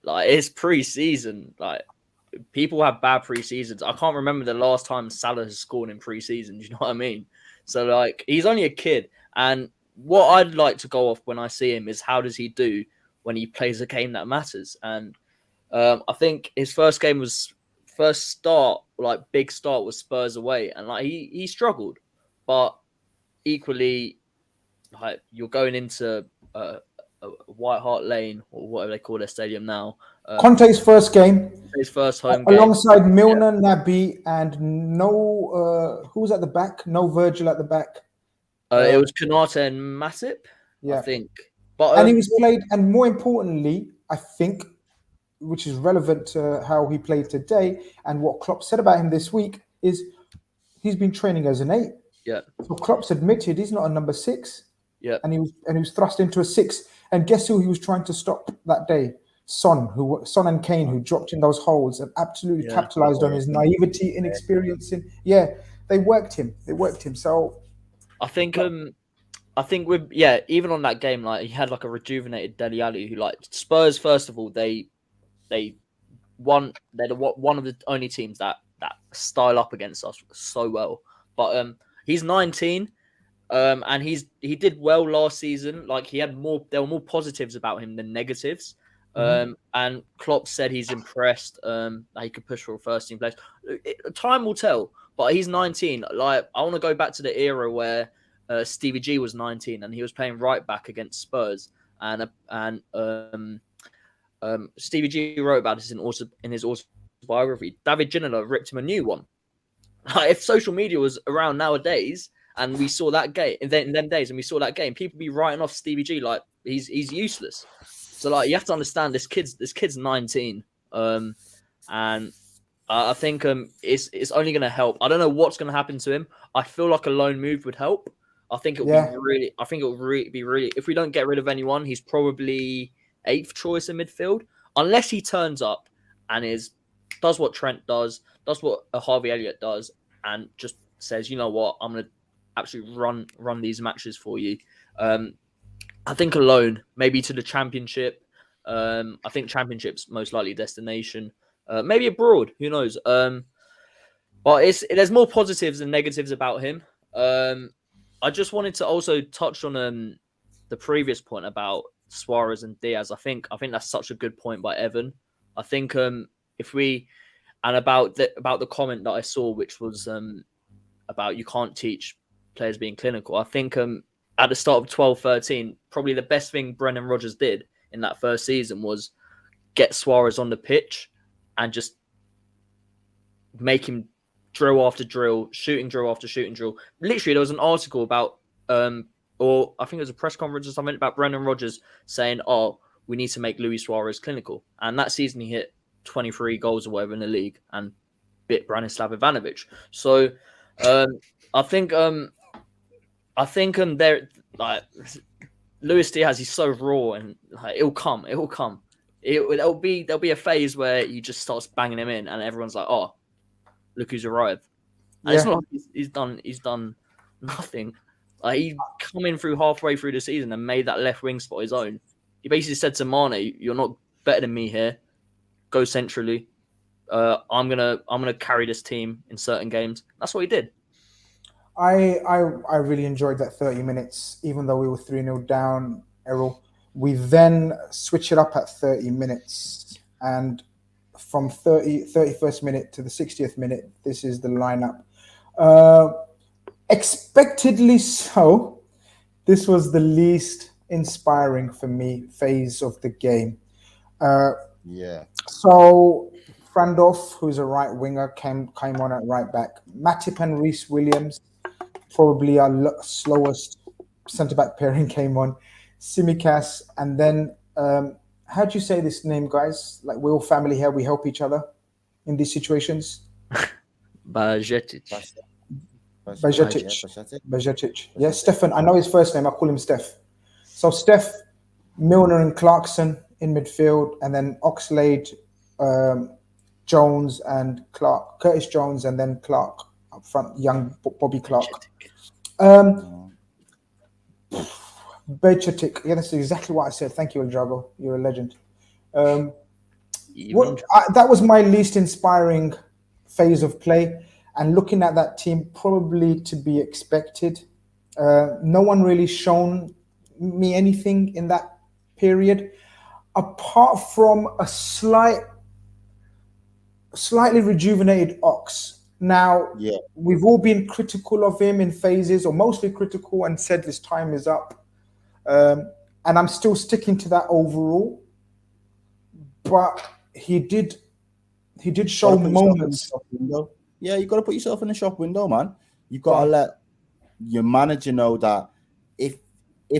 Like it's pre-season, like people have bad pre-seasons. I can't remember the last time Salah has scored in pre-season. Do you know what I mean? So like he's only a kid, and what I'd like to go off when I see him is how does he do when he plays a game that matters. And I think his first start was Spurs away, and like he struggled, but equally, like you're going into White Hart Lane or whatever they call their stadium now. Conte's first game. His first home game. Alongside Milner, Naby, and who was at the back? No Virgil at the back. It was Khanage and Matip, I think. But and he was played, and more importantly, I think, which is relevant to how he played today and what Klopp said about him this week, is he's been training as an 8. Yeah. So Klopp's admitted he's not a number 6. Yeah. And he was thrust into a 6. And guess who he was trying to stop that day? Son and Kane, who dropped in those holes and absolutely capitalized on his naivety, inexperience. They worked him. So I think I think even on that game, like he had like a rejuvenated Dele Alli, who like Spurs. First of all, they won. They're one of the only teams that style up against us so well. But he's 19. And he did well last season. Like there were more positives about him than negatives. And Klopp said he's impressed. That he could push for a first team place. Time will tell. But he's 19. Like I want to go back to the era where Stevie G was 19 and he was playing right back against Spurs. And Stevie G wrote about this in his autobiography. David Ginola ripped him a new one. Like, if social media was around nowadays, and we saw that game in them days, and we saw that game, people be writing off Stevie G like he's useless. So like you have to understand this kid's 19, and I think it's only going to help. I don't know what's going to happen to him. I feel like a loan move would help. I think it will be really. If we don't get rid of anyone, he's probably 8th choice in midfield, unless he turns up and does what Trent does what Harvey Elliott does, and just says, you know what, I'm going to actually run these matches for you. I think a loan, maybe to the Championship. I think Championship's most likely destination. Maybe abroad, who knows? But there's more positives than negatives about him. I just wanted to also touch on the previous point about Suarez and Diaz. I think that's such a good point by Evan. I think about the comment that I saw, which was about you can't teach players being clinical. I think at the start of 12-13, probably the best thing Brendan Rodgers did in that first season was get Suarez on the pitch and just make him drill after drill, shooting drill after shooting drill. Literally, there was an article about, or I think it was a press conference or something about Brendan Rodgers saying, "Oh, we need to make Luis Suarez clinical." And that season, he hit 23 goals or whatever in the league and bit Branislav Ivanovic. So, I think there like Luis Diaz, he's so raw and like, it'll come. There'll be a phase where he just starts banging him in and everyone's like, "Oh, look who's arrived." And it's not like he's done nothing. Like he come in through halfway through the season and made that left wing spot his own. He basically said to Mane, "You're not better than me here. Go centrally. I'm gonna carry this team in certain games." That's what he did. I really enjoyed that 30 minutes, even though we were 3-0 down, Errol. We then switch it up at 30 minutes, and from 31st minute to the 60th minute, this is the lineup. Expectedly so, this was the least inspiring for me phase of the game. So Frandorf, who's a right winger, came on at right back. Matip and Reece Williams, probably our slowest centre-back pairing, came on. Tsimikas, and then how do you say this name, guys? Like, we're all family here. We help each other in these situations. Bajetic. Yeah, Stefan. I know his first name. I call him Steph. So Steph, Milner and Clarkson in midfield, and then Oxlade, Jones and Clark, Curtis Jones, and then Clark up front, young Bobby Clark. Bajetic. Yeah, that's exactly what I said. Thank you, El Drago. You're a legend. That was my least inspiring phase of play. And looking at that team, probably to be expected. No one really shown me anything in that period, apart from a slightly rejuvenated Ox. Now, we've all been critical of him in phases, or mostly critical, and said his time is up. And I'm still sticking to that overall. But he did show moments. Yeah, you got to put yourself in the shop window, man. You've got to let your manager know that if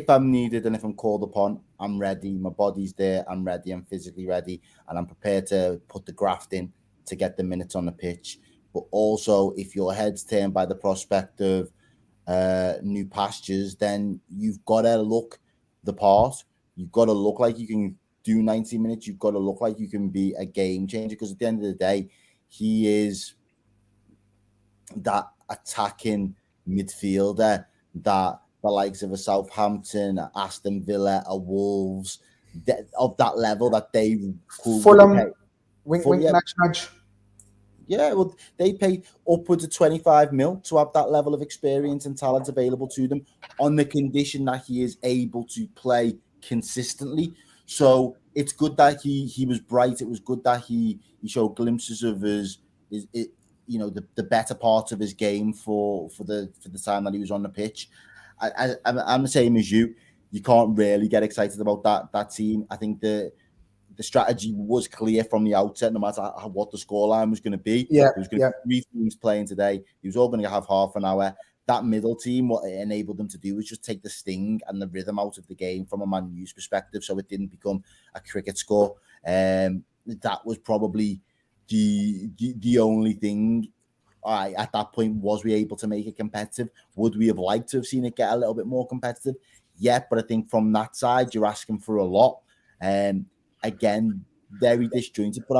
I'm needed and if I'm called upon, I'm ready. My body's there. I'm ready. I'm physically ready, and I'm prepared to put the graft in to get the minutes on the pitch. But also, if your head's turned by the prospect of new pastures, then you've got to look the part. You've got to look like you can do 90 minutes. You've got to look like you can be a game changer, because at the end of the day, he is that attacking midfielder that the likes of a Southampton, a Aston Villa, a Wolves, of that level that they could Fulham, pay. wink, wink, nudge, nudge. Yeah, well, they pay upwards of 25 mil to have that level of experience and talent available to them on the condition that he is able to play consistently. So it's good that he was bright. It was good that he showed glimpses of his the better parts of his game for the time that he was on the pitch. I'm the same as you. You can't really get excited about that team. I think the strategy was clear from the outset, no matter what the scoreline was going to be. Yeah, there was going to be 3 teams playing today. He was all going to have half an hour. That middle team, what it enabled them to do was just take the sting and the rhythm out of the game from a Man U's perspective, so it didn't become a cricket score. That was probably the only thing. At that point, was we able to make it competitive? Would we have liked to have seen it get a little bit more competitive? Yeah, but I think from that side, you're asking for a lot. Again, very disjointed, but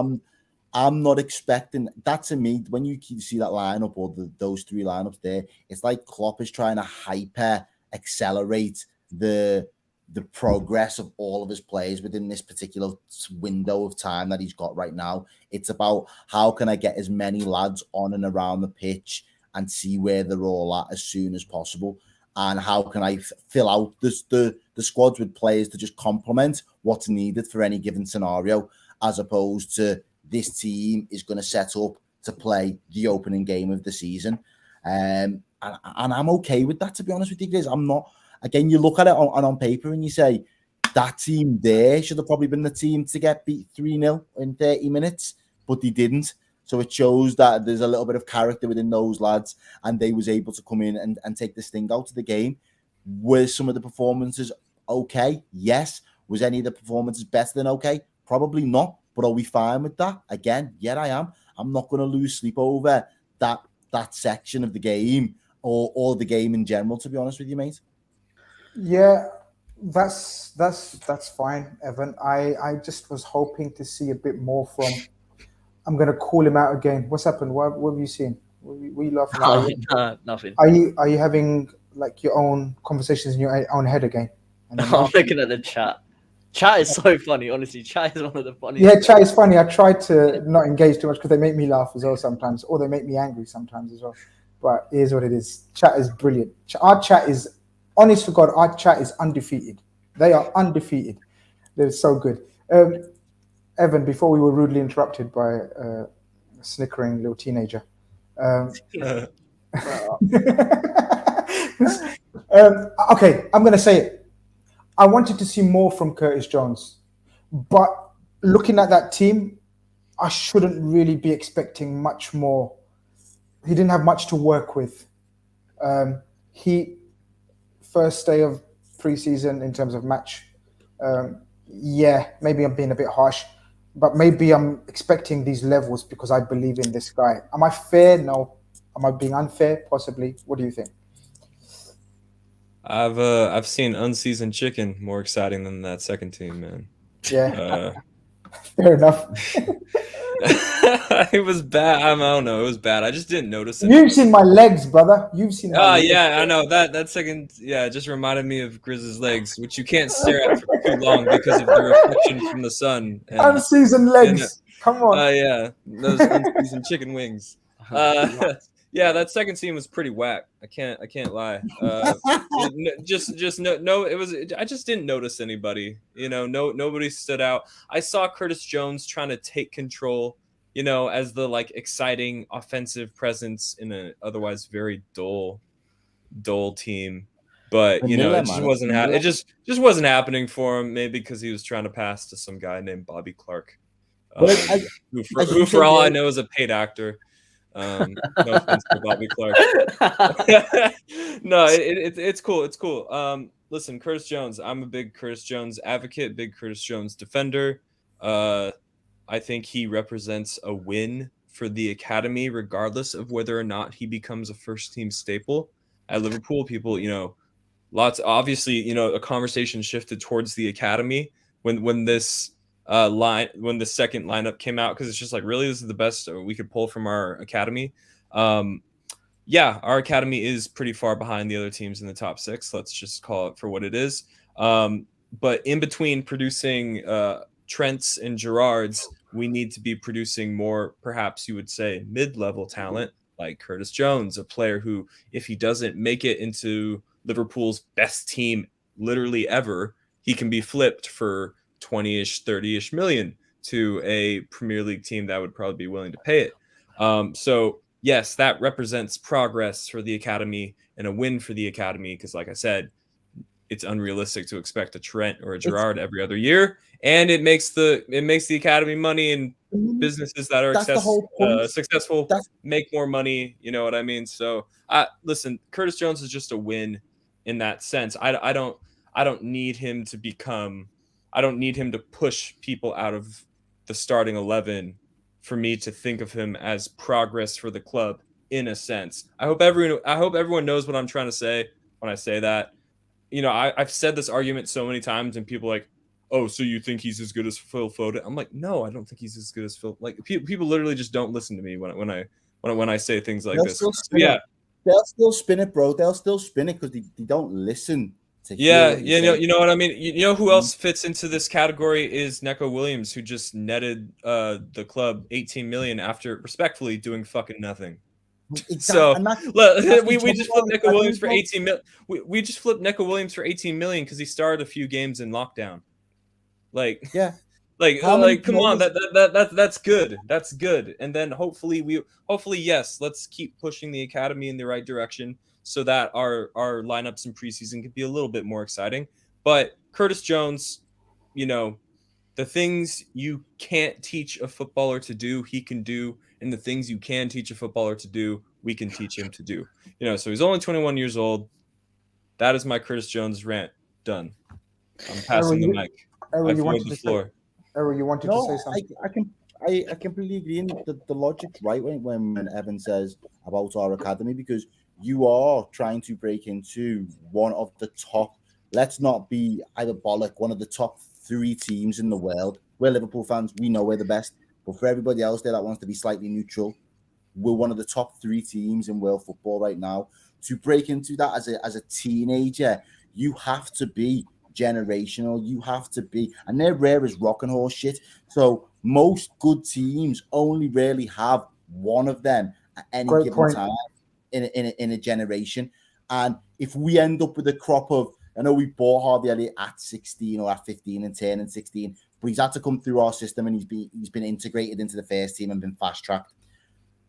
I'm not expecting that. To me, when you see that lineup or those 3 lineups there, it's like Klopp is trying to hyper accelerate the progress of all of his players within this particular window of time that he's got right now. It's about how can I get as many lads on and around the pitch and see where they're all at as soon as possible, and how can I fill out the squads with players to just complement what's needed for any given scenario, as opposed to this team is going to set up to play the opening game of the season. And I'm okay with that, to be honest with you, Grizz. I'm not. Again, you look at it on paper and you say, that team there should have probably been the team to get beat 3-0 in 30 minutes, but they didn't. So it shows that there's a little bit of character within those lads, and they was able to come in and take the sting out of the game. Were some of the performances okay? Yes. Was any of the performances better than okay? Probably not. But are we fine with that? Again, yeah, I am. I'm not going to lose sleep over that section of the game or the game in general, to be honest with you, mate. Yeah, that's fine, Evan. I just was hoping to see a bit more from. I'm gonna call him out again. What's happened? What have you seen? What are you laughing at? No, nothing. Are you having like your own conversations in your own head again? I'm looking at the chat. Chat is so funny, honestly. Chat is one of the funniest. Yeah, chat is funny. I try to not engage too much because they make me laugh as well sometimes, or they make me angry sometimes as well. But it is what it is. Chat is brilliant. Our chat is, honest to God, our chat is undefeated. They are undefeated. They're so good. Evan, before we were rudely interrupted by a snickering little teenager. Okay, I'm going to say it. I wanted to see more from Curtis Jones, but looking at that team, I shouldn't really be expecting much more. He didn't have much to work with. First day of preseason in terms of match. Yeah, maybe I'm being a bit harsh, but maybe I'm expecting these levels because I believe in this guy. Am I fair? No. Am I being unfair? Possibly. What do you think? I've seen unseasoned chicken more exciting than that second team, man. Yeah. Fair enough. It was bad. I don't know. It was bad. I just didn't notice it. You've seen my legs, brother. You've seen my legs. Yeah, I know. That second, yeah, it just reminded me of Grizz's legs, which you can't stare at for too long because of the reflection from the sun. And, unseasoned legs. Come on. Yeah, those unseasoned chicken wings. Yeah, that second team was pretty whack. I can't lie. It was. I just didn't notice anybody. Nobody stood out. I saw Curtis Jones trying to take control. As the exciting offensive presence in an otherwise very dull team. But it just wasn't happening. It just wasn't happening for him. Maybe because he was trying to pass to some guy named Bobby Clark, who for all I know is a paid actor. No offense to Bobby Clark. No, it's cool. It's cool. Listen, Curtis Jones. I'm a big Curtis Jones advocate, big Curtis Jones defender. I think he represents a win for the academy, regardless of whether or not he becomes a first team staple at Liverpool. People, obviously, a conversation shifted towards the academy when this when the second lineup came out, because it's just really, this is the best we could pull from our academy. yeah, our academy is pretty far behind the other teams in the top 6. Let's just call it for what it is. But in between producing Trents and Gerards, we need to be producing more, perhaps you would say, mid-level talent like Curtis Jones, a player who, if he doesn't make it into Liverpool's best team literally ever, he can be flipped for 20-ish, 30-ish million to a Premier League team that would probably be willing to pay it. So yes, that represents progress for the academy and a win for the academy because, like I said, it's unrealistic to expect a Trent or a Gerard every other year, and it makes the academy money, and businesses that are successful make more money. You know what I mean? So, listen, Curtis Jones is just a win in that sense. I don't need him to become. I don't need him to push people out of the starting 11 for me to think of him as progress for the club in a sense. I hope everyone knows what I'm trying to say when I say that. You know, I've said this argument so many times, and people are like, oh, so you think he's as good as Phil Foden? I'm like, no, I don't think he's as good as Phil. Like, people literally just don't listen to me when I say things like this. Yeah, they'll still spin it, bro. They'll still spin it because they don't listen. You know what I mean. You know who else fits into this category is Neco Williams, who just netted the club 18 million after respectfully doing fucking nothing. Exactly. So look, we just flipped Neco Williams for 18 million. We just flipped Neco Williams for 18 million because he started a few games in lockdown. Like, yeah, come on, that's good. That's good. And then hopefully yes, let's keep pushing the academy in the right direction so that our lineups in preseason can be a little bit more exciting. But Curtis Jones, you know, the things you can't teach a footballer to do, he can do. And the things you can teach a footballer to do, we can teach him to do. You know, so he's only 21 years old. That is my Curtis Jones rant. Done. I'm passing the mic. Errol, you wanted to say something? I completely agree. And the logic's right when Evan says about our academy, because you are trying to break into one of the top, let's not be hyperbolic, one of the top 3 teams in the world. We're Liverpool fans. We know we're the best. But for everybody else there that wants to be slightly neutral, we're one of the top 3 teams in world football right now. To break into that as a teenager, you have to be generational. You have to be, and they're rare as rock and horse shit. So most good teams only really have one of them at any given time in a generation. And if we end up with a crop of, I know we bought Harvey Elliott at 16 or at 15 and 10 and 16, but he's had to come through our system and he's been integrated into the first team and been fast tracked.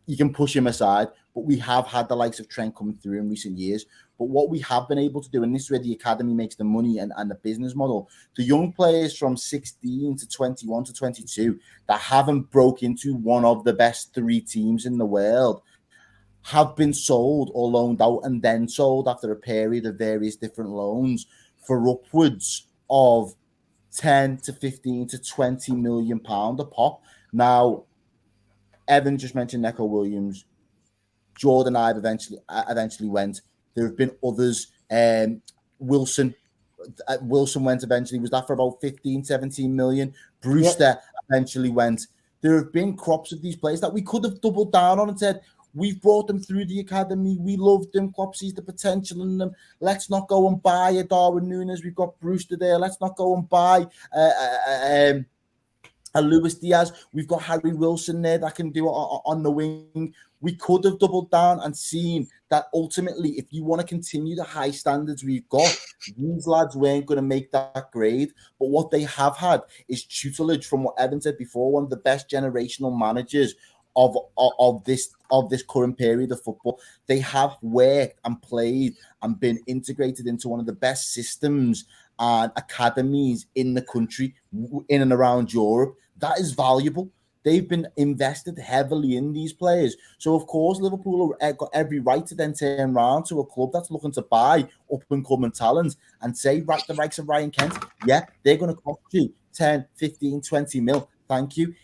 You can push him aside, but we have had the likes of Trent coming through in recent years. But what we have been able to do, and this is where the academy makes the money and the business model, the young players from 16 to 21 to 22 that haven't broke into one of the best 3 teams in the world have been sold or loaned out and then sold after a period of various different loans for upwards of 10 to 15 to 20 million pound a pop. Now, Evan just mentioned Neco Williams. Jordan Ive eventually went. There have been others. Wilson went eventually. Was that for about 15, 17 million? Brewster eventually went. There have been crops of these players that we could have doubled down on and said, we've brought them through the academy. We love them. Klopp sees the potential in them. Let's not go and buy a Darwin Nunez. We've got Brewster there. Let's not go and buy a Luis Diaz. We've got Harry Wilson there that can do it on the wing. We could have doubled down and seen that ultimately, if you want to continue the high standards we've got, these lads weren't going to make that grade. But what they have had is tutelage from what Evan said before, one of the best generational managers of this current period of football. They have worked and played and been integrated into one of the best systems and academies in the country, in and around Europe. That is valuable. They've been invested heavily in these players. So, of course, Liverpool have got every right to then turn around to a club that's looking to buy up-and-coming talent and say, right, the likes of Ryan Kent, yeah, they're going to cost you 10, 15, 20 mil. Thank you.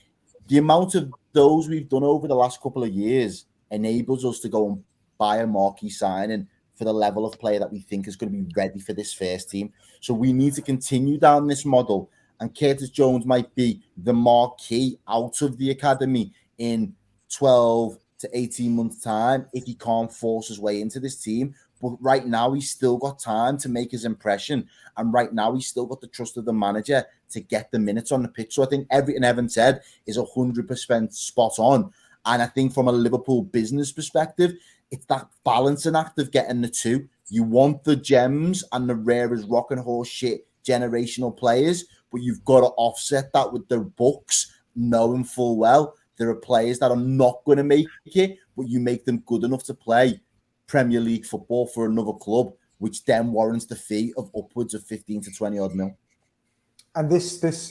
The amount of those we've done over the last couple of years enables us to go and buy a marquee signing for the level of player that we think is going to be ready for this first team. So we need to continue down this model, and Curtis Jones might be the marquee out of the academy in 12 to 18 months' time if he can't force his way into this team. But right now, he's still got time to make his impression. And right now, he's still got the trust of the manager to get the minutes on the pitch. So I think everything Evan said is 100% spot on. And I think from a Liverpool business perspective, it's that balancing act of getting the two. You want the gems and the rare as rock and horse shit generational players, but you've got to offset that with the books, knowing full well there are players that are not going to make it, but you make them good enough to play Premier League football for another club, which then warrants the fee of upwards of 15 to 20 odd mil. And this message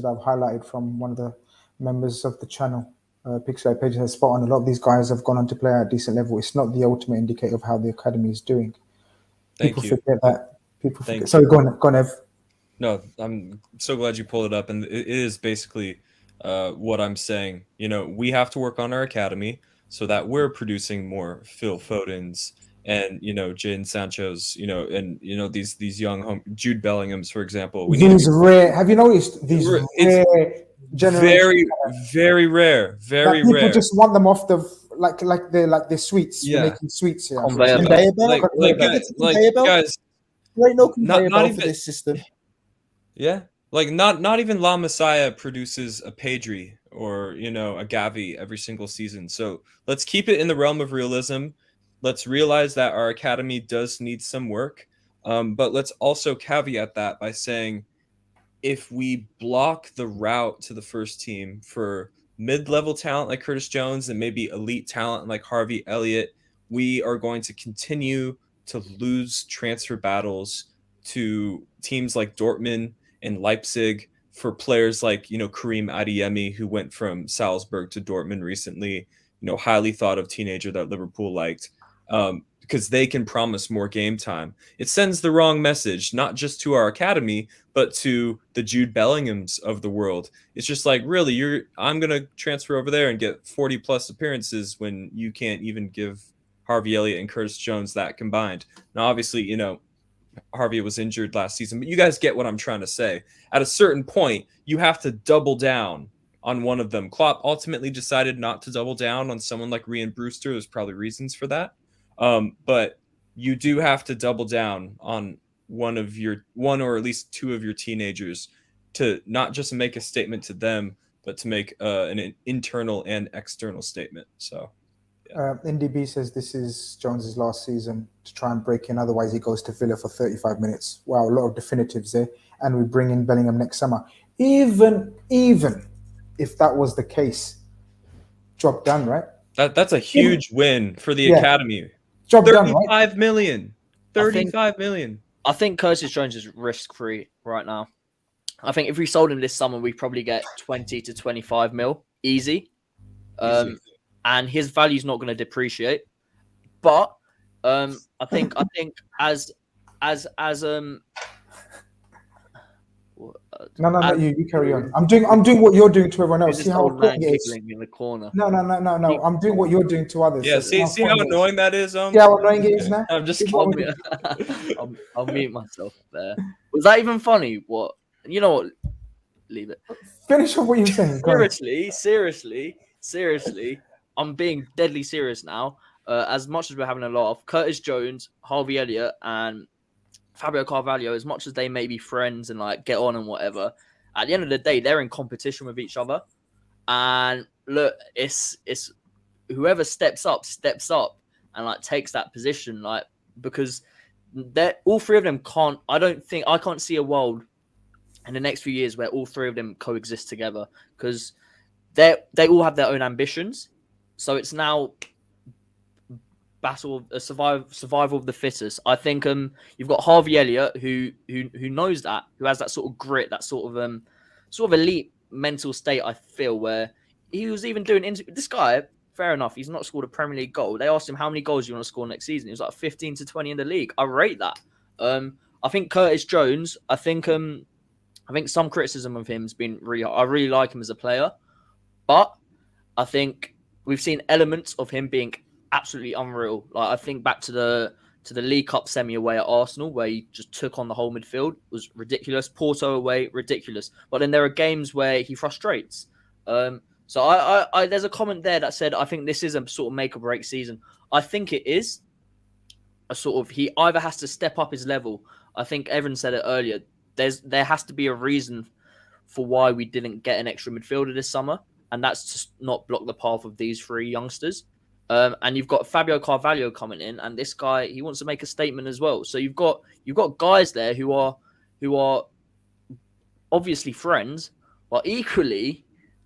that I've highlighted from one of the members of the channel, Pixel page, has spot on. A lot of these guys have gone on to play at a decent level. It's not the ultimate indicator of how the academy is doing. People forget that. People forget. Sorry, go on, Ev. No, I'm so glad you pulled it up, and it is basically what I'm saying. You know, we have to work on our academy so that we're producing more Phil Fodens and, you know, Jadon Sancho's, you know, and, you know, these young Jude Bellingham's, for example. Rare. Have you noticed these rare generations? Very rare. People just want them off the like they're sweets. Yeah. We're making sweets here. Guys, there ain't no conveyor belt for this system. Yeah, like not even La Masia produces a Pedri or, you know, a Gavi every single season. So let's keep it in the realm of realism. Let's realize that our academy does need some work, but let's also caveat that by saying if we block the route to the first team for mid-level talent like Curtis Jones and maybe elite talent like Harvey Elliott, we are going to continue to lose transfer battles to teams like Dortmund and Leipzig for players like, you know, Karim Adeyemi, who went from Salzburg to Dortmund recently, you know, highly thought of teenager that Liverpool liked, because they can promise more game time. It sends the wrong message, not just to our academy, but to the Jude Bellinghams of the world. It's just like, really, I'm going to transfer over there and get 40 plus appearances when you can't even give Harvey Elliott and Curtis Jones that combined. Now, obviously, you know, Harvey was injured last season, but you guys get what I'm trying to say. At a certain point, you have to double down on one of them. Klopp ultimately decided not to double down on someone like Ryan Brewster. There's probably reasons for that. But you do have to double down on one or at least two of your teenagers to not just make a statement to them, but to make an internal and external statement. So. NDB says this is Jones's last season to try and break in. Otherwise, he goes to Villa for 35 minutes. Wow, a lot of definitives there. And we bring in Bellingham next summer. Even if that was the case, job done, right? That's a huge win for the academy. Job done, right? 35 million. I think Curtis Jones is risk-free right now. I think if we sold him this summer, we'd probably get 20 to 25 mil. Easy. And his value is not going to depreciate, but I think as No, you carry on. I'm doing what you're doing to everyone else. See how important it is. In the corner. No. I'm doing what you're doing to others. Yeah, see how annoying that is. See how annoying it is now. I'm just kidding. I'll mute myself there. Was that even funny? What? You know what? Leave it. Finish off what you're saying. Seriously. I'm being deadly serious now. As much as we're having a laugh, Curtis Jones, Harvey Elliott, and Fabio Carvalho, as much as they may be friends and like get on and whatever, at the end of the day, they're in competition with each other. And look, it's whoever steps up and like takes that position, like, because all three of them can't. I can't see a world in the next few years where all three of them coexist together, because they all have their own ambitions. So it's now survival of the fittest. I think you've got Harvey Elliott who knows that, who has that sort of grit, that sort of elite mental state. I feel where he was even doing this guy. Fair enough, he's not scored a Premier League goal. They asked him how many goals you want to score next season. He was like 15 to 20 in the league. I rate that. I think Curtis Jones. I think some criticism of him has been I really like him as a player, but I think we've seen elements of him being absolutely unreal. Like, I think back to the League Cup semi away at Arsenal, where he just took on the whole midfield, was ridiculous. Porto away, ridiculous. But then there are games where he frustrates. So I there's a comment there that said I think this is a sort of make or break season. I think it is a sort of he either has to step up his level. I think Evan said it earlier. There has to be a reason for why we didn't get an extra midfielder this summer, and that's to not block the path of these three youngsters. And you've got Fabio Carvalho coming in, and this guy he wants to make a statement as well. So you've got guys there who are obviously friends, but equally,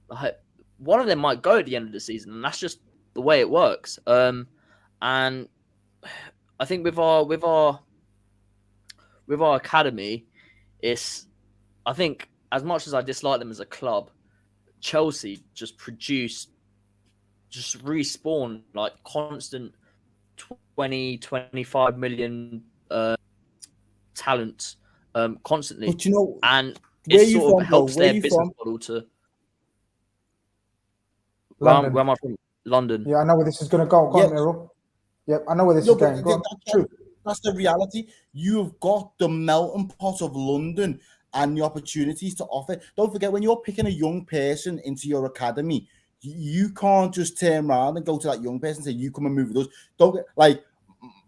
like, one of them might go at the end of the season, and that's just the way it works. And I think with our academy, it's I think as much as I dislike them as a club, Chelsea just respawn like constant 20-25 million talents constantly. But you know, and it sort of helps their business model to. London. Where am I from? London. Yeah, I know where this is going to go. Go on, Errol. Yep, I know where this is going. Go on. True. That's the reality. You've got the melting pot of London and the opportunities to offer. Don't forget, when you're picking a young person into your academy, you can't just turn around and go to that young person and say, you come and move with us. Don't get, like,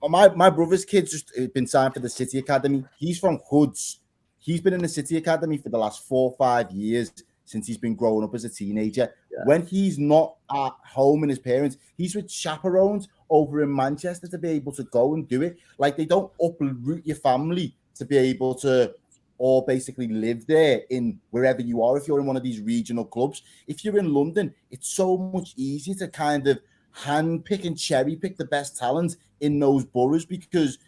my brother's kid's just been signed for the City Academy. He's from Hoods. He's been in the City Academy for the last 4 or 5 years since he's been growing up as a teenager. Yeah. When he's not at home and his parents, he's with chaperones over in Manchester to be able to go and do it. Like, they don't uproot your family to be able to or basically live there in wherever you are. If you're in one of these regional clubs, if you're in London, it's so much easier to kind of handpick and cherry pick the best talent in those boroughs, because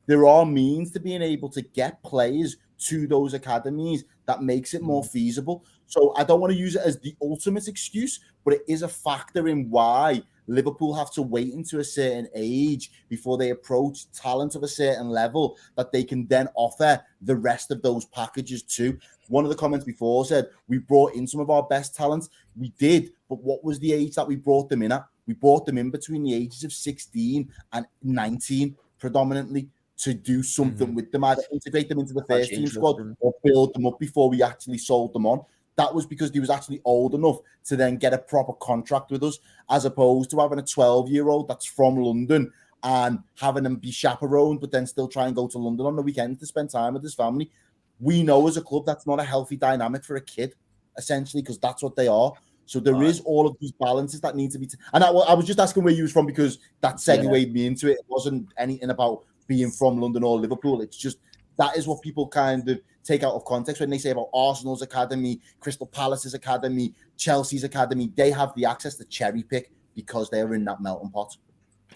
there are means to being able to get players to those academies that makes it more feasible. So I don't want to use it as the ultimate excuse, but it is a factor in why Liverpool have to wait into a certain age before they approach talent of a certain level that they can then offer the rest of those packages too. One of the comments before said, we brought in some of our best talents. We did, but what was the age that we brought them in at? We brought them in between the ages of 16 and 19 predominantly to do something with them, either integrate them into the first team squad or build them up before we actually sold them on. That was because he was actually old enough to then get a proper contract with us, as opposed to having a 12-year-old that's from London and having him be chaperoned, but then still try and go to London on the weekend to spend time with his family. We know as a club that's not a healthy dynamic for a kid, essentially, because that's what they are. So there is all of these balances that need to be... And I was just asking where you was from, because that segued me into it. It wasn't anything about being from London or Liverpool. It's just that is what people kind of take out of context when they say about Arsenal's academy, Crystal Palace's academy, Chelsea's academy. They have the access to cherry pick because they're in that melting pot.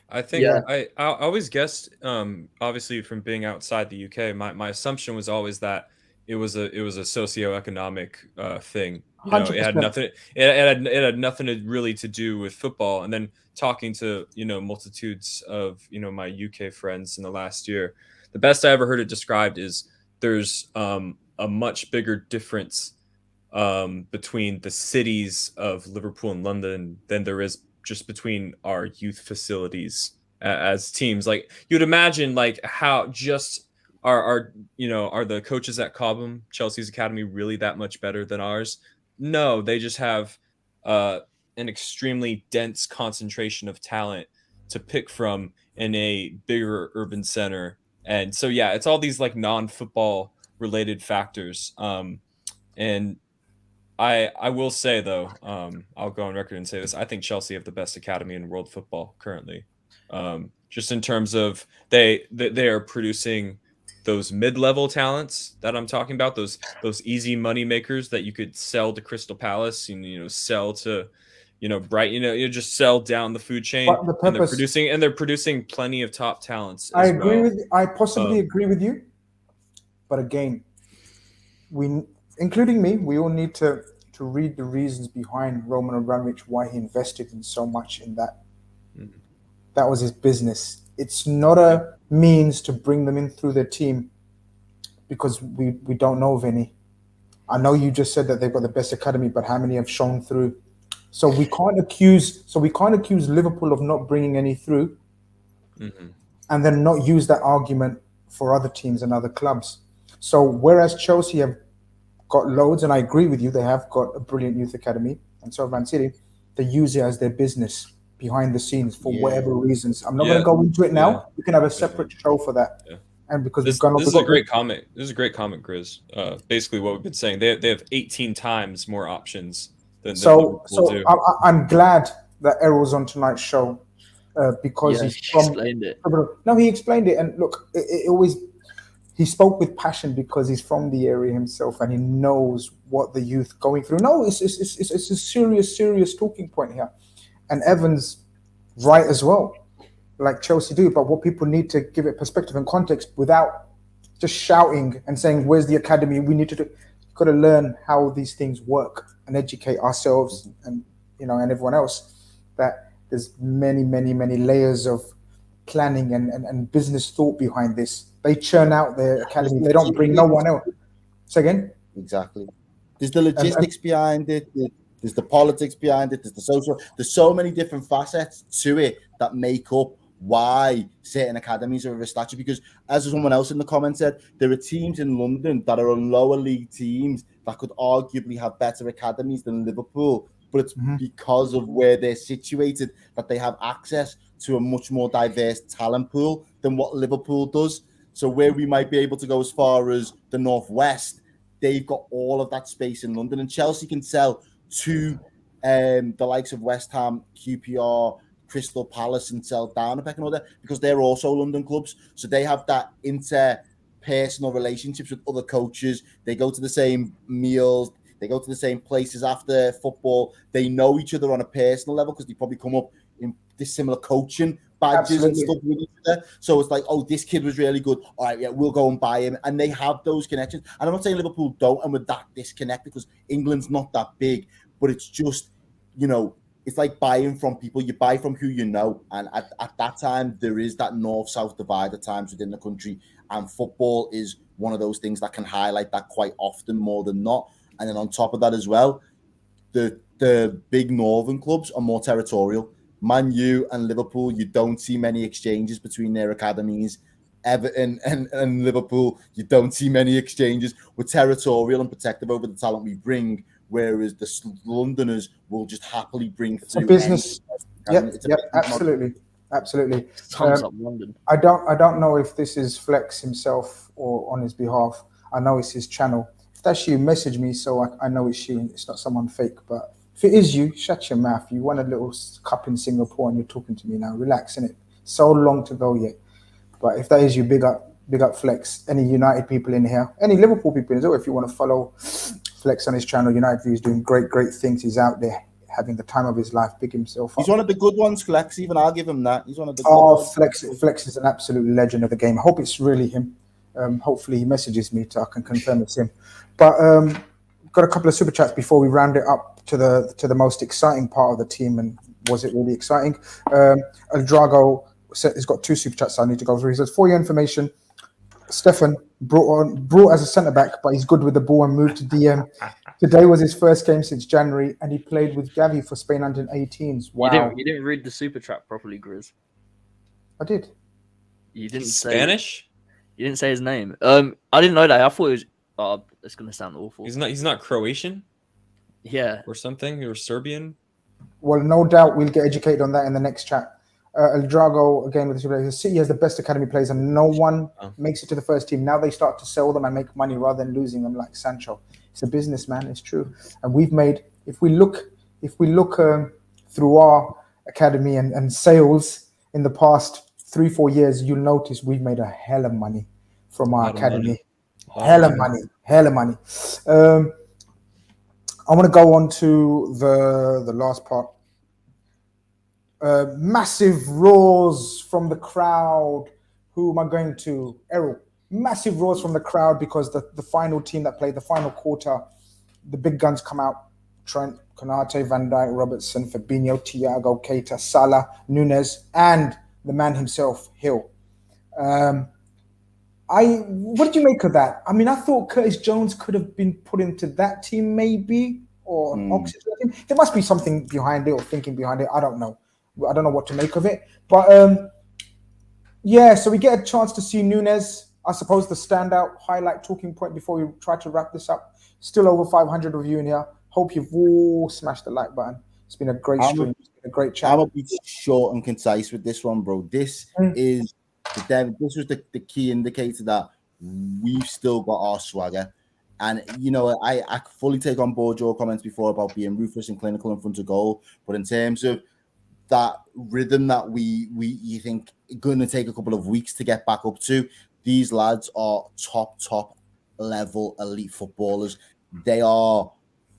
I think I always guessed, obviously from being outside the UK, my assumption was always that it was a socio-economic thing. You know, it had nothing. It had nothing to really to do with football. And then talking to multitudes of my UK friends in the last year, the best I ever heard it described is there's a much bigger difference between the cities of Liverpool and London than there is just between our youth facilities as teams. Like, you'd imagine, like, how just are the coaches at Cobham, Chelsea's academy, really that much better than ours? No, they just have an extremely dense concentration of talent to pick from in a bigger urban center. And so, yeah, it's all these like non-football related factors. And I will say, though, I'll go on record and say this. I think Chelsea have the best academy in world football currently. Just in terms of they are producing those mid-level talents that I'm talking about, those easy money makers that you could sell to Crystal Palace and sell to Brighton, you just sell down the food chain. And they're producing plenty of top talents. I possibly agree with you, but again, including me, we all need to read the reasons behind Roman Abramovich, why he invested in so much in that. Mm-hmm. That was his business. It's not a means to bring them in through their team, because we don't know of any. I know you just said that they've got the best academy, but how many have shown through? So we can't accuse Liverpool of not bringing any through, and then not use that argument for other teams and other clubs. So whereas Chelsea have got loads, and I agree with you, they have got a brilliant youth academy, and so have Man City. they use it as their business behind the scenes for Yeah. whatever reasons. I'm not going to go into it now. We can have a separate show for that. Yeah. And because This is a great comment. This is a great comment, Grizz. Basically, what we've been saying, they have 18 times more options than Liverpool do. I'm glad that Errol's on tonight's show because he's from. Explained it. No, he explained it, and look, it always. He spoke with passion because he's from the area himself and he knows what the youth going through. No, it's a serious talking point here, and Evans right as well, like Chelsea do. But what people need to give it perspective and context without just shouting and saying, "Where's the academy?" We need to do. You've got to learn how these things work and educate ourselves and and everyone else that there's many layers of planning and business thought behind this. They churn out their academy. They don't bring no one else. Say again? Exactly. There's the logistics behind it. There's the politics behind it. There's the social. There's so many different facets to it that make up why certain academies are of a stature. Because as someone else in the comments said, there are teams in London that are lower league teams that could arguably have better academies than Liverpool. But it's because of where they're situated that they have access to a much more diverse talent pool than what Liverpool does. So where we might be able to go as far as the Northwest, they've got all of that space in London. And Chelsea can sell to the likes of West Ham, QPR, Crystal Palace, and sell down a pecking order because they're also London clubs. So they have that interpersonal relationships with other coaches. They go to the same meals. They go to the same places after football. They know each other on a personal level because they probably come up in dissimilar coaching badges and stuff with each other. So it's like, oh, this kid was really good. All right, yeah, we'll go and buy him. And they have those connections. And I'm not saying Liverpool don't, and we're that disconnected because England's not that big. But it's just, it's like buying from people. You buy from who you know. And at that time, there is that north-south divide at times within the country. And football is one of those things that can highlight that quite often more than not. And then on top of that as well, the big northern clubs are more territorial. Man U and Liverpool, you don't see many exchanges between their academies. Everton and Liverpool, you don't see many exchanges. We're territorial and protective over the talent we bring, whereas the Londoners will just happily bring through business. Yep, absolutely. Thumbs up London. I don't know if this is Flex himself or on his behalf. I know it's his channel. If that's you, message me so I know it's you. It's not someone fake, but if it is you, shut your mouth. You won a little cup in Singapore and you're talking to me now. Relax, innit? So long to go yet. But if that is you, big up Flex. Any United people in here, any Liverpool people as well, if you want to follow Flex on his channel, United View is doing great things. He's out there having the time of his life, big himself up. He's one of the good ones, Flex. Even I'll give him that. He's one of the good ones. Flex is an absolute legend of the game. I hope it's really him. Hopefully he messages me so I can confirm it's him. But got a couple of super chats before we round it up to the most exciting part of the team. And was it really exciting? El Drago has got 2 super chats I need to go through. He says, for your information, Stefan brought as a centre back, but he's good with the ball and moved to DM. Today was his first game since January, and he played with Gavi for Spain under 18s. Wow! You didn't read the super chat properly, Grizz. I did. You didn't say Spanish. You didn't say his name. I didn't know that. I thought it was. Oh, it's gonna sound awful. He's not Croatian. Yeah. Or something, or Serbian. Well, no doubt we'll get educated on that in the next chat. El Drago, again, with the City has the best academy players and no one makes it to the first team. Now they start to sell them and make money rather than losing them like Sancho. It's a business, man. It's true. And we've made, if we look through our academy and sales in the past 3-4 years, you'll notice we've made a hell of money from our academy. Hell of money. I want to go on to the last part. Massive roars from the crowd. Who am I going to? Errol. Massive roars from the crowd because the final team that played the final quarter, the big guns come out. Trent, Khanage, Van Dijk, Robertson, Fabinho, Thiago, Keita, Salah, Nunez, and the man himself, Hill. What did you make of that? I mean, I thought Curtis Jones could have been put into that team maybe, or Oxford. There must be something behind it or thinking behind it. I don't know what to make of it. But yeah, so we get a chance to see Nunez, I suppose the standout highlight talking point before we try to wrap this up. Still over 500 of you in here. Hope you've all smashed the like button. It's been a great stream. It's been a great chat. I'm gonna be short and concise with this one, bro. This is this was the key indicator that we've still got our swagger. And you know, I fully take on board your comments before about being ruthless and clinical in front of goal. But in terms of that rhythm that we you think going to take a couple of weeks to get back up to, these lads are top level elite footballers. They are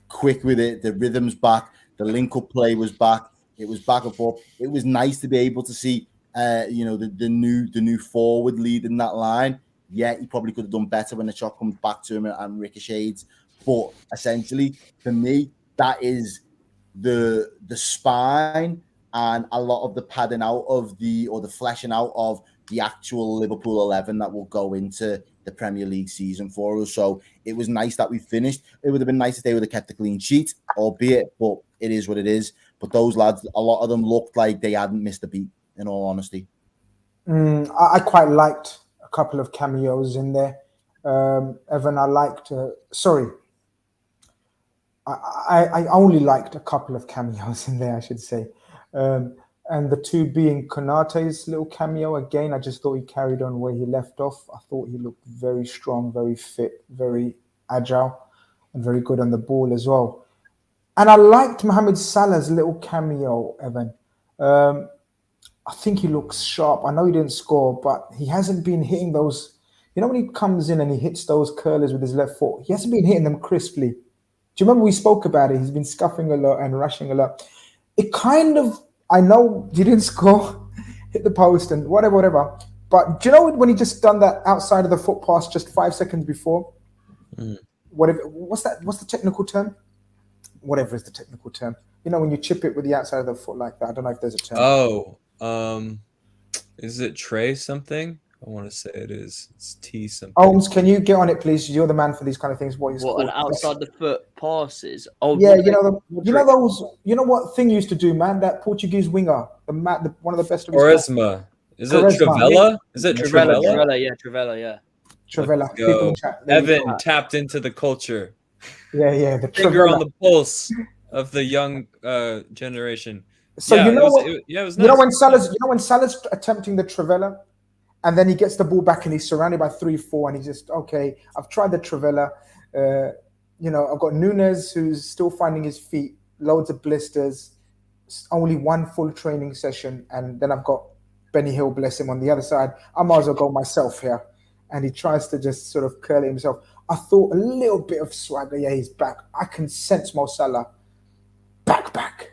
quick with it. The rhythm's back. The link-up play was back. It was back and forth. It was nice to be able to see, you know, the new forward leading that line. Yeah, he probably could have done better when the shot comes back to him and ricochets. But essentially, for me, that is the spine and a lot of the padding out of the fleshing out of the actual Liverpool 11 that will go into the Premier League season for us. So it was nice that we finished. It would have been nice if they would have kept the clean sheet, albeit, but it is what it is. But those lads, a lot of them looked like they hadn't missed a beat, in all honesty. I quite liked a couple of cameos in there. Evan, I liked... I only liked a couple of cameos in there, I should say. And the two being Konate's little cameo again. I just thought he carried on where he left off. I thought he looked very strong, very fit, very agile, and very good on the ball as well. And I liked Mohamed Salah's little cameo, Evan. I think he looks sharp. I know he didn't score, but he hasn't been hitting those. You know, when he comes in and he hits those curlers with his left foot, he hasn't been hitting them crisply. Do you remember we spoke about it? He's been scuffing a lot and rushing a lot. It kind of, I know he didn't score, hit the post and whatever. But do you know when he just done that outside of the foot pass just 5 seconds before? Whatever. What's that? What's the technical term? Whatever is the technical term. You know, when you chip it with the outside of the foot like that. I don't know if there's a term. Oh, is it Trey something? I want to say it is. It's T something. Holmes, can you get on it, please? You're the man for these kind of things. What an outside the foot passes? Oh, yeah, you know those. You know what thing used to do, man? That Portuguese winger, one of the best. Quaresma. Is it Trivela? Is it Trivela? Trivela, yeah. Trivela. People in chat. Evan tapped into the culture. Yeah. The finger on the pulse of the young generation. So yeah, you know it was nice. When Salah's attempting the Trivela, and then he gets the ball back and he's surrounded by 3-4, and he's just, okay, I've tried the Trivela. You know, I've got Nunez who's still finding his feet, loads of blisters, only one full training session, and then I've got Benny Hill, bless him, on the other side. I might as well go myself here. And he tries to just sort of curl it himself. I thought a little bit of swagger. Yeah, he's back. I can sense Mo Salah back.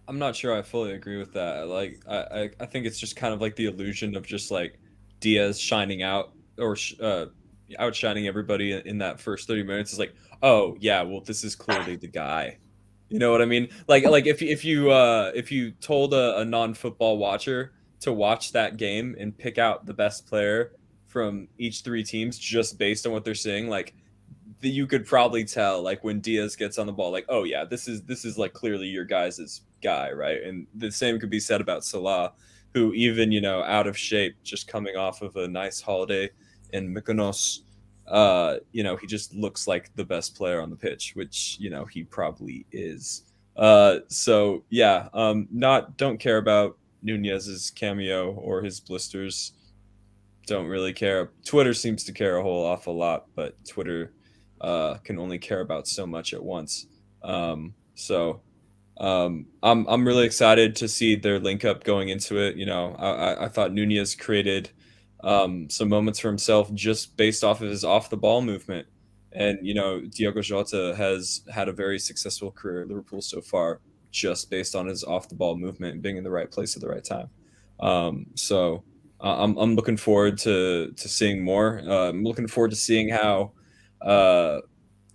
I'm not sure I fully agree with that. Like, I think it's just kind of like the illusion of just like Diaz shining out or outshining everybody in that first 30 minutes. Is like, oh yeah, well this is clearly the guy. You know what I mean? Like if you told a non-football watcher to watch that game and pick out the best player from each three teams just based on what they're seeing, like you could probably tell, like when Diaz gets on the ball, like, oh yeah, this is like clearly your guys' guy, right? And the same could be said about Salah, who even, you know, out of shape, just coming off of a nice holiday in Mykonos, you know, he just looks like the best player on the pitch, which, you know, he probably is. So yeah, don't care about Nunez's cameo or his blisters. Don't really care. Twitter seems to care a whole awful lot, but Twitter can only care about so much at once. So I'm really excited to see their link up going into it. You know, I thought Nunez created some moments for himself just based off of his off the ball movement. And, you know, Diogo Jota has had a very successful career at Liverpool so far, just based on his off the ball movement and being in the right place at the right time. So I'm looking forward to seeing more. I'm looking forward to seeing how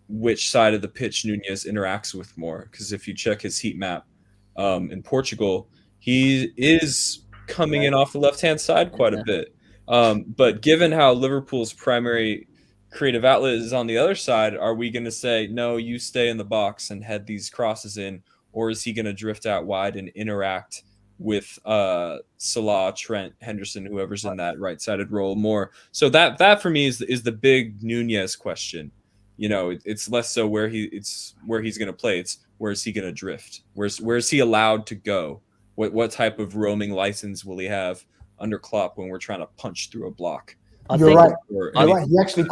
which side of the pitch Nunez interacts with more. Because if you check his heat map in Portugal, he is coming in off the left-hand side quite a bit. But given how Liverpool's primary creative outlet is on the other side, are we going to say, no, you stay in the box and head these crosses in? Or is he going to drift out wide and interact with Salah, Trent, Henderson, whoever's in that right-sided role more? So that for me is the big Nunez question. it's less so where he's going to play. It's where is he going to drift? Where's he allowed to go? What type of roaming license will he have under Klopp when we're trying to punch through a block? You're right. He actually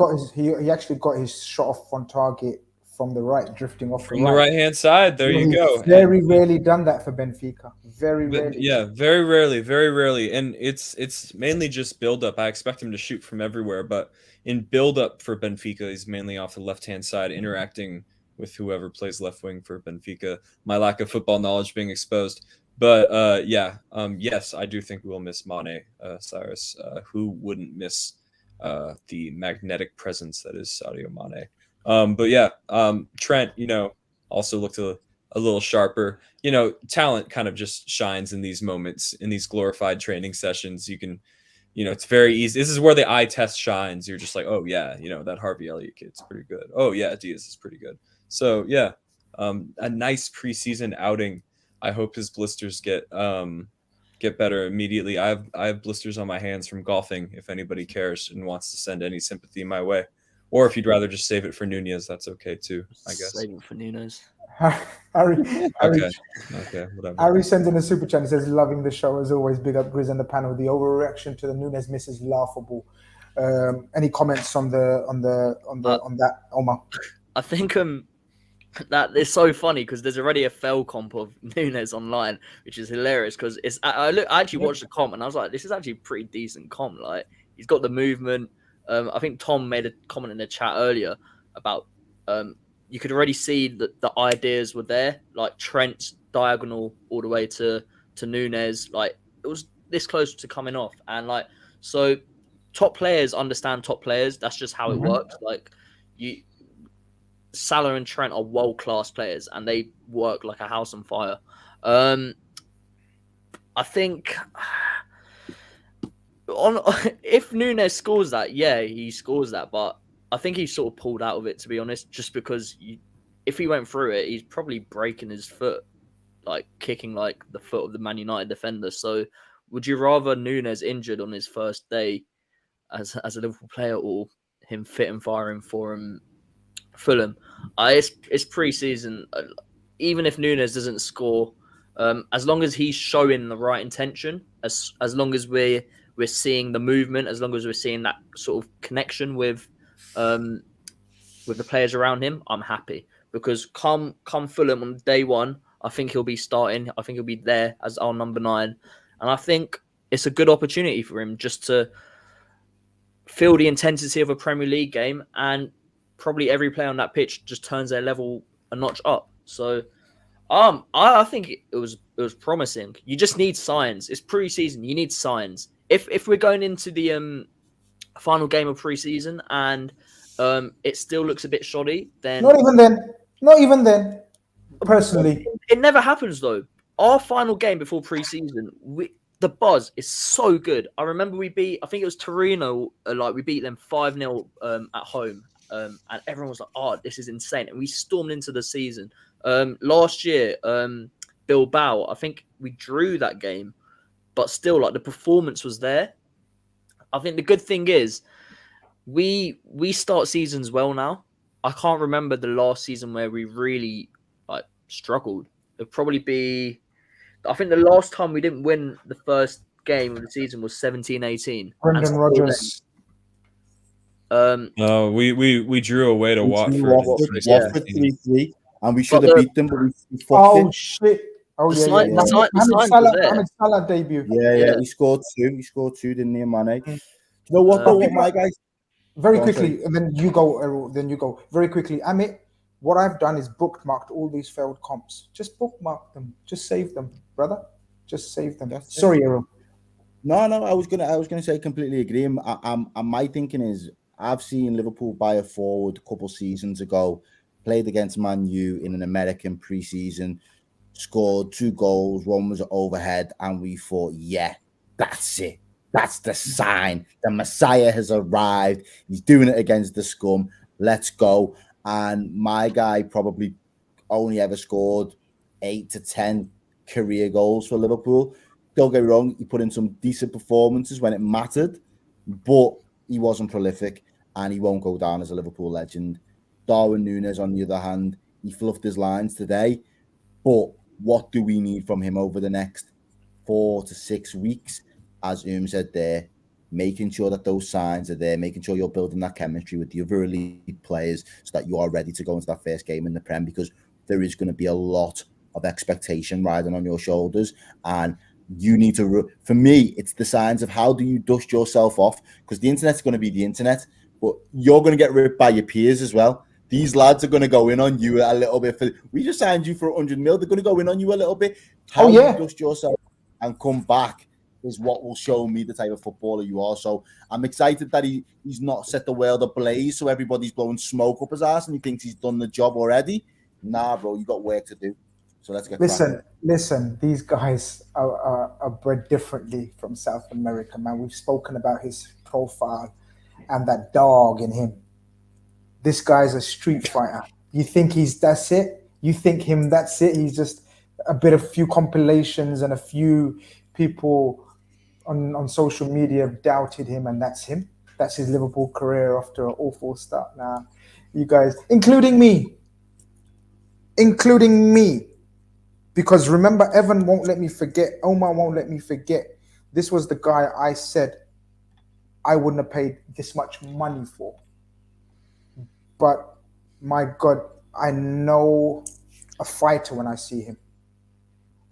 got his shot off on target from the right, drifting off from the right hand side. There you go. Very rarely done that for Benfica. Very rarely. Yeah, very rarely. And it's mainly just build up. I expect him to shoot from everywhere, but in build up for Benfica, he's mainly off the left hand side, interacting with whoever plays left wing for Benfica. My lack of football knowledge being exposed. But yes, I do think we will miss Mane, Cyrus. Who wouldn't miss the magnetic presence that is Sadio Mane? But yeah, Trent, also looked a little sharper. Talent kind of just shines in these moments, in these glorified training sessions. You can, it's very easy. This is where the eye test shines. You're just like, oh yeah, that Harvey Elliott kid's pretty good. Oh yeah, Diaz is pretty good. So yeah, a nice preseason outing. I hope his blisters get better immediately. I have blisters on my hands from golfing. If anybody cares and wants to send any sympathy my way. Or if you'd rather just save it for Nunez, that's okay too, I guess. Save it for Nunez. Harry, whatever. Harry sends in a super chat and says, loving the show as always. Big up Grizz and the panel. The overreaction to the Nunez miss is laughable. Any comments on that, Omar? I think that it's so funny because there's already a fell comp of Nunez online, which is hilarious because I actually watched the comp and I was like, this is actually a pretty decent comp. Like, he's got the movement. I think Tom made a comment in the chat earlier about you could already see that the ideas were there, like Trent's diagonal all the way to Nunez. Like, it was this close to coming off, and like, so top players understand top players. That's just how it works. Like, Salah and Trent are world-class players and they work like a house on fire. I think if Nunez scores that, yeah, he scores that, but I think he sort of pulled out of it, to be honest, just because if he went through it, he's probably breaking his foot, like kicking like the foot of the Man United defender. So would you rather Nunez injured on his first day as a Liverpool player or him fit and firing for Fulham? It's pre-season. Even if Nunez doesn't score, as long as he's showing the right intention, as long as we're seeing the movement, as long as we're seeing that sort of connection with the players around him, I'm happy. Because come Fulham on day one, I think he'll be starting. I think he'll be there as our number 9, and I think it's a good opportunity for him just to feel the intensity of a Premier League game, and probably every player on that pitch just turns their level a notch up. So, I think it was promising. You just need signs. It's pre-season. You need signs. If we're going into the final game of pre-season and it still looks a bit shoddy, then not even then. Personally, it never happens though. Our final game before pre-season, the buzz is so good. I remember I think it was Torino, we beat them 5-0 at home. And everyone was like, oh, this is insane. And we stormed into the season. Last year, Bilbao, I think we drew that game, but still, like, the performance was there. I think the good thing is we start seasons well now. I can't remember the last season where we really struggled. It'd probably be, I think the last time we didn't win the first game of the season was 17-18. Brendan Rodgers. No, we drew away to Watford. Watford 3-3, and we should have beat them, but we fucked it. Shit. Oh, Mohamed Salah debut. Yeah, he scored 2. He scored 2, didn't he, Mane? You know what, though, my guys? Very quickly, and then you go, Errol, then you go. Very quickly, Amit, what I've done is bookmarked all these failed comps. Just bookmark them. Just save them, brother. Just save them. Sorry, Errol. No, I was gonna say completely agree. My thinking is, I've seen Liverpool buy a forward a couple seasons ago, played against Man U in an American preseason, scored 2 goals, one was overhead, and we thought, yeah, that's it. That's the sign. The Messiah has arrived. He's doing it against the scum. Let's go. And my guy probably only ever scored 8 to 10 career goals for Liverpool. Don't get me wrong, he put in some decent performances when it mattered, but he wasn't prolific, and he won't go down as a Liverpool legend. Darwin Nunez, on the other hand, he fluffed his lines today. But what do we need from him over the next 4 to 6 weeks? As said there, making sure that those signs are there, making sure you're building that chemistry with the other elite players so that you are ready to go into that first game in the Prem, because there is going to be a lot of expectation riding on your shoulders. And you need to, for me, it's the signs of how do you dust yourself off, because the internet's going to be the internet, but you're going to get ripped by your peers as well. These lads are going to go in on you a little bit. We just signed you for 100 mil. They're going to go in on you a little bit. How you dust yourself and come back is what will show me the type of footballer you are. So I'm excited that he's not set the world ablaze, so everybody's blowing smoke up his ass and he thinks he's done the job already. Nah, bro, you got work to do. So let's get Listen, these guys are bred differently from South America, man. We've spoken about his profile and that dog in him. This guy's a street fighter. You think that's it? You think that's it? He's just a few compilations and a few people on social media have doubted him, and that's him. That's his Liverpool career after an awful start. Now, you guys, including me, because remember, Evan won't let me forget, Omar won't let me forget. This was the guy I said I wouldn't have paid this much money for. But my God, I know a fighter when I see him.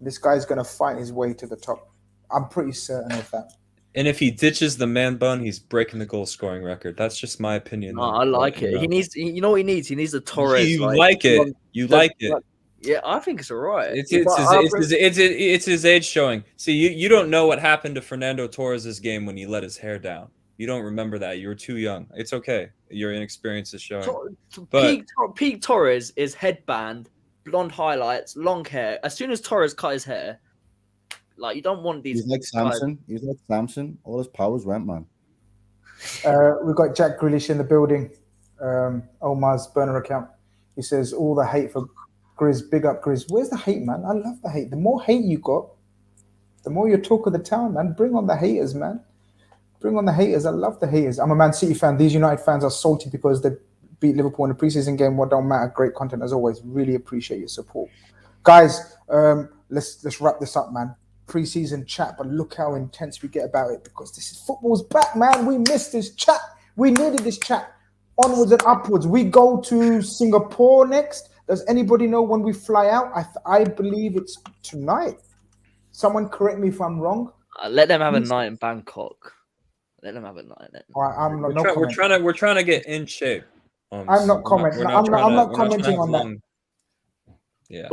This guy's going to fight his way to the top. I'm pretty certain of that. And if he ditches the man bun, he's breaking the goal scoring record. That's just my opinion. No, I like it. He needs, you know what he needs? He needs a Torres. You like it. Yeah, I think it's all right. It's his age showing. See, you don't know what happened to Fernando Torres' game when he let his hair down. You don't remember that. You were too young. It's okay. Your inexperience is showing. Peak Torres is headband, blonde highlights, long hair. As soon as Torres cut his hair, like, you don't want these. He's like Samson. He's like Samson. All his powers went, man. We've got Jack Grealish in the building. Omar's burner account. He says all the hate for Grizz. Big up Grizz. Where's the hate, man? I love the hate. The more hate you got, the more you talk of the town, man. Bring on the haters, man. Bring on the haters. I love the haters. I'm a Man City fan. These United fans are salty because they beat Liverpool in the preseason game. What don't matter. Great content as always. Really appreciate your support, guys. Let's wrap this up, man. Preseason chat, but look how intense we get about it, because this is football's back, man. We missed this chat. We needed this chat. Onwards and upwards. We go to Singapore next. Does anybody know when we fly out? I believe it's tonight. Someone correct me if I'm wrong. Let them have a night in Bangkok. Let them have a night. We're trying to get in shape. I'm not commenting. I'm not commenting on that. Yeah,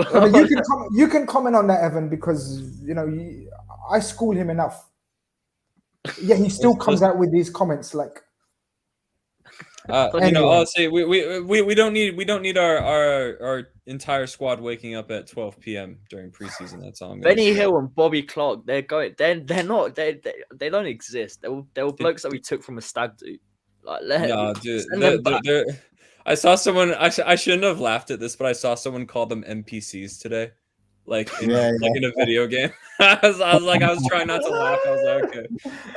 you can comment on that, Evan, because I school him enough. Yeah, he still comes out with these comments like. Anyway. I'll say we don't need our entire squad waking up at 12 p.m. during preseason. That's all. Benny Hill and Bobby Clark, they're going. They don't exist. They were blokes that we took from a stag do. Like, dude. I saw someone. I shouldn't have laughed at this, but I saw someone call them NPCs today, like in a video game. I was trying not to laugh. I was like, okay,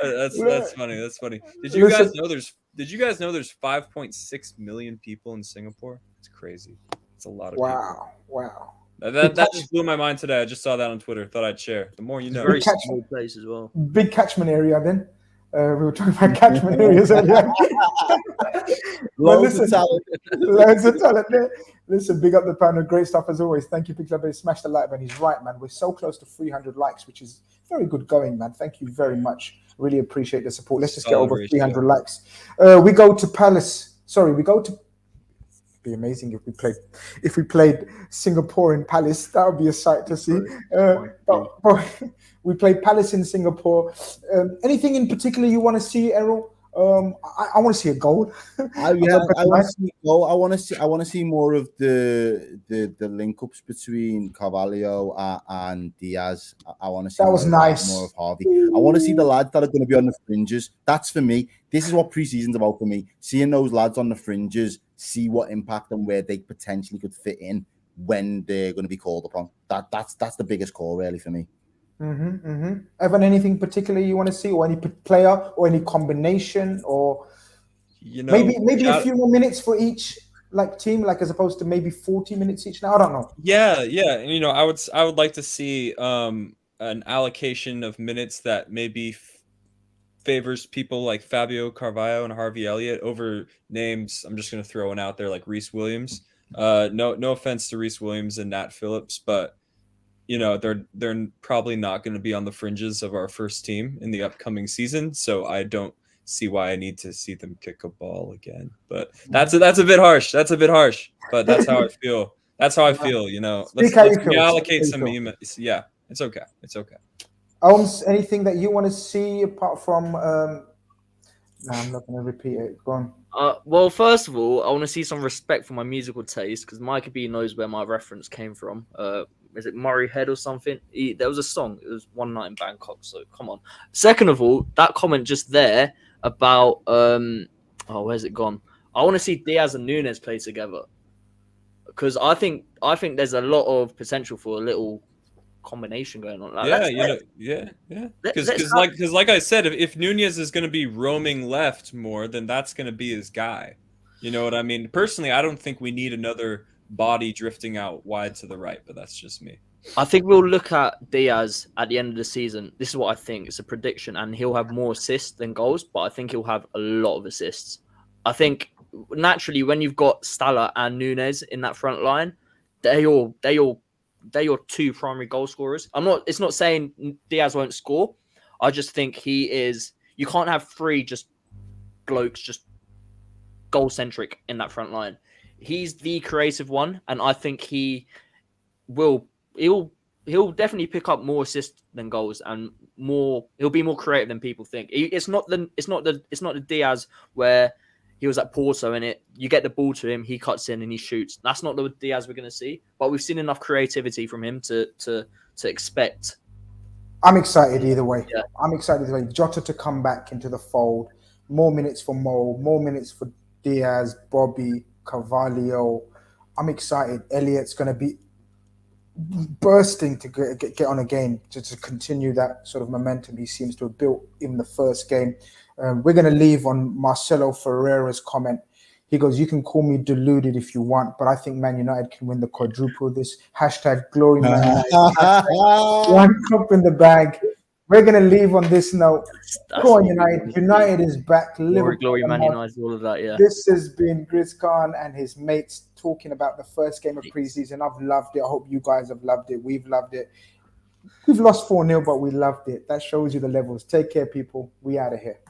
that's funny. That's funny. Did you guys know there's 5.6 million people in Singapore? It's crazy. It's a lot of people. Wow. That just blew my mind today. I just saw that on Twitter. Thought I'd share. The more you know. Very small place as well. Big catchment area then. We were talking about catchment areas earlier. Loads of talent there. Listen, big up the panel. Great stuff as always. Thank you, Pixel. Smash the like button. He's right, man. We're so close to 300 likes, which is very good going, man. Thank you very much. Really appreciate the support. Let's just get over 300 likes. We go to Palace. Sorry, we go to. It'd be amazing if we played Singapore in Palace. That would be a sight to see. We played Palace in Singapore. Anything in particular you want to see, Errol? I want to see a goal. I want to see a goal. I want to see more of the link ups between Carvalho and Diaz. I want to see more of Harvey. I want to see the lads that are going to be on the fringes. That's for me. This is what preseason's about for me. Seeing those lads on the fringes, see what impact and where they potentially could fit in when they're going to be called upon. That's the biggest call really for me. Evan, anything particular you want to see, or any player, or any combination, or maybe a few more minutes for each like team, like as opposed to maybe 40 minutes each now? I don't know. Yeah, yeah, and I would like to see an allocation of minutes that maybe favors people like Fabio Carvalho and Harvey Elliott over names. I'm just going to throw one out there like Reece Williams. No offense to Reece Williams and Nat Phillips, but they're probably not going to be on the fringes of our first team in the upcoming season. So I don't see why I need to see them kick a ball again. But that's a bit harsh. That's a bit harsh. But that's how I feel. That's how I feel. Let's reallocate some. Yeah, it's okay. It's okay. Anything that you want to see apart from? No, I'm not going to repeat it. Go on. Well, first of all, I want to see some respect for my musical taste because Micah B knows where my reference came from. Is it Murray Head or something? There was a song. It was One Night in Bangkok. So come on. Second of all, that comment just there about where's it gone? I want to see Diaz and Nunez play together because I think there's a lot of potential for a little combination going on. Because like I said, if Nunez is going to be roaming left more, then that's going to be his guy. You know what I mean? Personally, I don't think we need another body drifting out wide to the right, but that's just me. I think we'll look at Diaz at the end of the season. This is what I think. It's a prediction, and he'll have more assists than goals, but I think he'll have a lot of assists. I think naturally when you've got Stala and Nunez in that front line, they're your two primary goal scorers. It's not saying Diaz won't score. I just think he is. You can't have three just blokes just goal centric in that front line. He's the creative one, and I think he'll definitely pick up more assists than goals, and he'll be more creative than people think. It's not the Diaz where he was at Porto and you get the ball to him, he cuts in and he shoots. That's not the Diaz we're going to see, but we've seen enough creativity from him to expect. I'm excited either way. Yeah. I'm excited either way. Jota to come back into the fold, more minutes for Mo, more minutes for Diaz, Bobby, Carvalho. I'm excited. Elliott's going to be bursting to get on a game to continue that sort of momentum he seems to have built in the first game. We're going to leave on Marcelo Ferreira's comment. He goes, you can call me deluded if you want, but I think Man United can win the quadruple this. # glory Man United. One cup in the bag. We're going to leave on this note. Go on, United. United is back. Glory Man United, all of that, yeah. This has been Grizz Khan and his mates talking about the first game of preseason. I've loved it. I hope you guys have loved it. We've loved it. We've lost 4-0, but we loved it. That shows you the levels. Take care, people. We out of here.